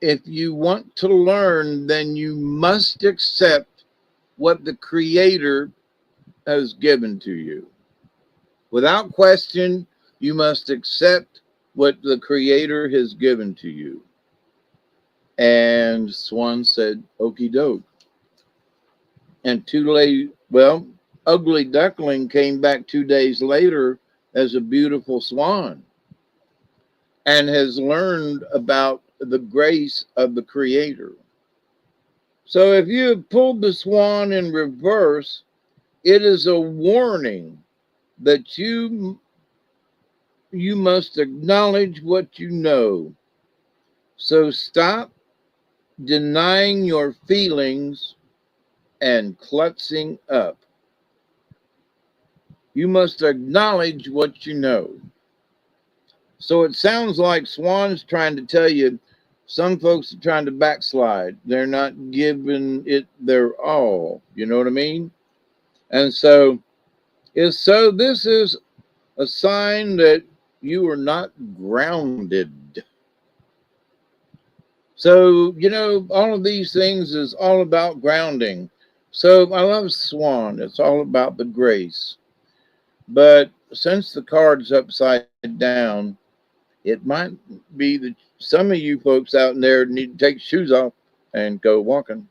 if you want to learn, then you must accept what the Creator has given to you. Without question, you must accept what the Creator has given to you. And Swan said, okie doke. And Ugly Duckling came back 2 days later as a beautiful swan and has learned about the grace of the Creator. So if you have pulled the swan in reverse, it is a warning that you must acknowledge what you know. So stop denying your feelings and clutching up. You must acknowledge what you know. So it sounds like Swan's trying to tell you some folks are trying to backslide. They're not giving it their all. You know what I mean? And so this is a sign that you are not grounded. So, all of these things is all about grounding. So I love Swan. It's all about the grace. But since the card's upside down, it might be that some of you folks out there need to take shoes off and go walking.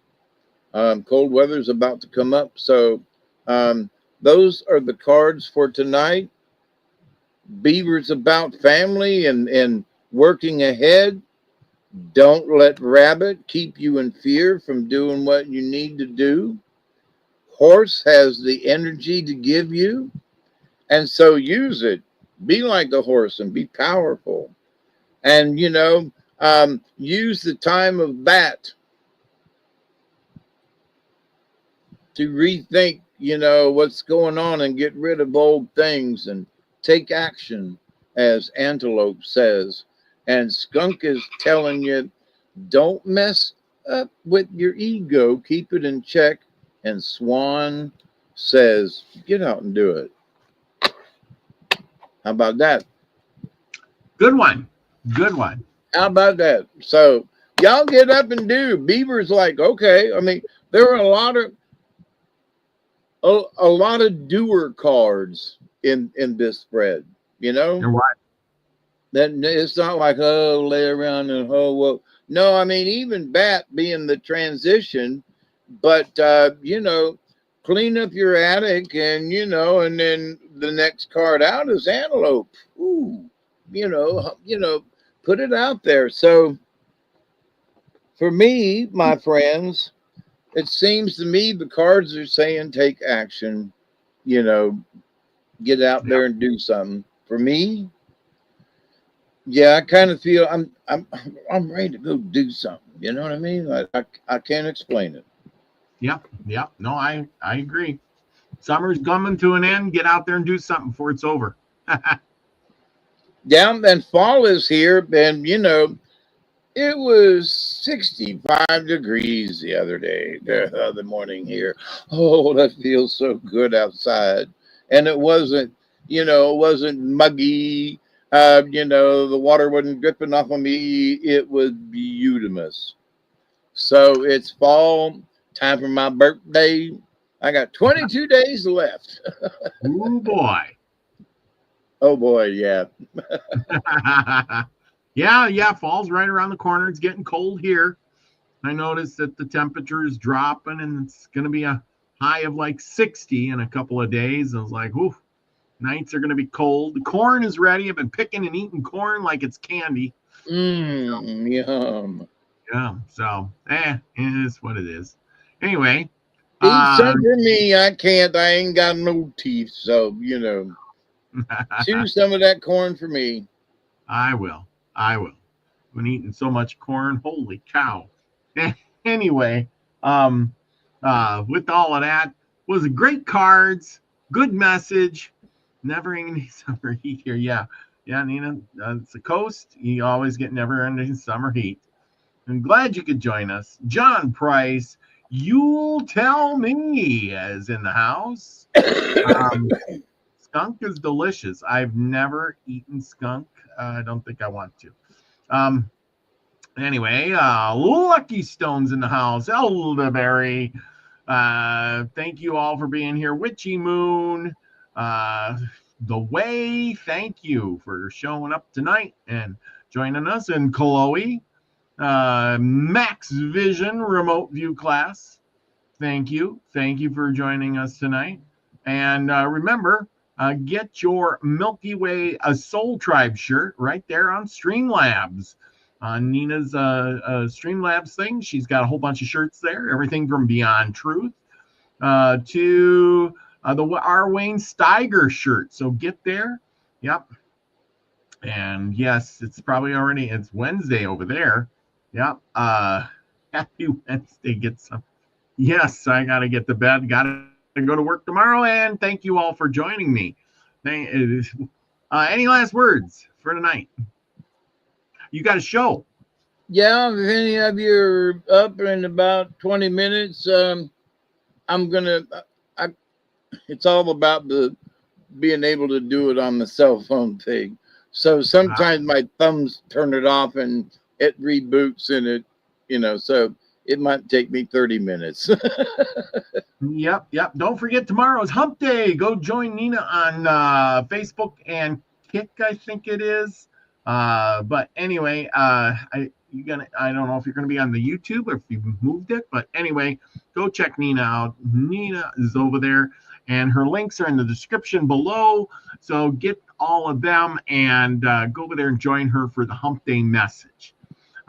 Cold weather's about to come up. So those are the cards for tonight. Beaver's about family and working ahead. Don't let Rabbit keep you in fear from doing what you need to do. Horse has the energy to give you, and so use it. Be like the horse and be powerful. And, use the time of Bat to rethink, what's going on and get rid of old things and take action, as Antelope says. And Skunk is telling you, don't mess up with your ego. Keep it in check. And Swan says, get out and do it. How about that? Good one. Good one. How about that? So y'all get up and do. Beaver's like, okay. I mean, there are a lot of doer cards in this spread. You're right. That it's not like, oh, lay around and well. No, I mean, even Bat being the transition, but clean up your attic and and then the next card out is Antelope. Ooh, put it out there. So for me, my friends, it seems to me the cards are saying take action, get out there and do something. For me, yeah, I kind of feel I'm ready to go do something. You know what I mean? I can't explain it. Yep. No, I agree. Summer's coming to an end. Get out there and do something before it's over. Yeah, and fall is here, and it was 65 degrees the other morning here. Oh, that feels so good outside. And it wasn't muggy. The water wasn't dripping off of me. It was beautiful. So it's fall, time for my birthday. I got 22 days left. Oh, boy. Oh, boy, yeah. Yeah, fall's right around the corner. It's getting cold here. I noticed that the temperature is dropping and it's going to be a high of like 60 in a couple of days. I was like, ooh, nights are going to be cold. The corn is ready. I've been picking and eating corn like it's candy. Yum. Yeah, so, it is what it is. Anyway. Eat some for me. I can't. I ain't got no teeth. So, chew some of that corn for me. I will. I've been eating so much corn. Holy cow. Anyway, with all of that, was great cards, good message. Never ending summer heat here. Yeah, Nina, it's the coast. You always get never ending summer heat. I'm glad you could join us. John Price, you'll tell me, is in the house. Skunk is delicious. I've never eaten skunk. I don't think I want to. Anyway, Lucky Stone's in the house. Elderberry. Thank you all for being here. Witchy Moon. The Way. Thank you for showing up tonight and joining us. And Chloe. Max Vision Remote View Class. Thank you. Thank you for joining us tonight. And remember, get your Milky Way Soul Tribe shirt right there on Streamlabs. On Nina's Streamlabs thing, she's got a whole bunch of shirts there. Everything from Beyond Truth to the R. Wayne Steiger shirt. So get there. Yep. And yes, it's probably already, it's Wednesday over there. Yep. Happy Wednesday. Get some. Yes, I got to get to bed. Got to go to work tomorrow. And thank you all for joining me. Any last words for tonight? You got a show. Yeah, if any of you are up in about 20 minutes, it's all about the being able to do it on the cell phone thing. So sometimes my thumbs turn it off and it reboots and it, so it might take me 30 minutes. Yep. Don't forget, tomorrow is Hump Day. Go join Nina on Facebook and Kick, I think it is. But anyway, I don't know if you're gonna be on the YouTube or if you've moved it, but anyway, go check Nina out. Nina is over there, and her links are in the description below. So get all of them and go over there and join her for the Hump Day message.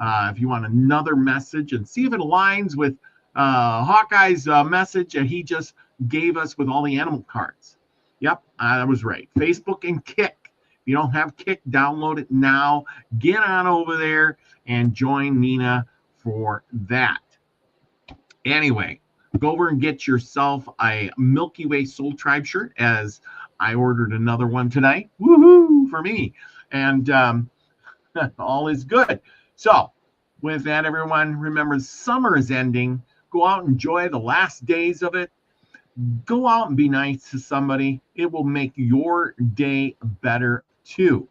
If you want another message and see if it aligns with Hawkeye's message that he just gave us with all the animal cards. Yep, that was right. Facebook and Kick. If you don't have Kick, download it now. Get on over there and join Nina for that. Anyway, go over and get yourself a Milky Way Soul Tribe shirt, as I ordered another one tonight. Woohoo for me. And all is good. So with that, everyone, remember summer is ending. Go out and enjoy the last days of it. Go out and be nice to somebody. It will make your day better too.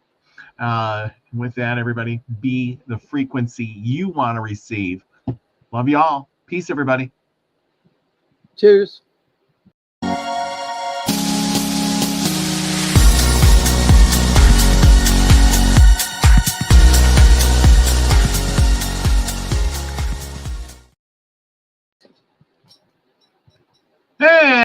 With that, everybody, be the frequency you want to receive. Love you all. Peace, everybody. Cheers.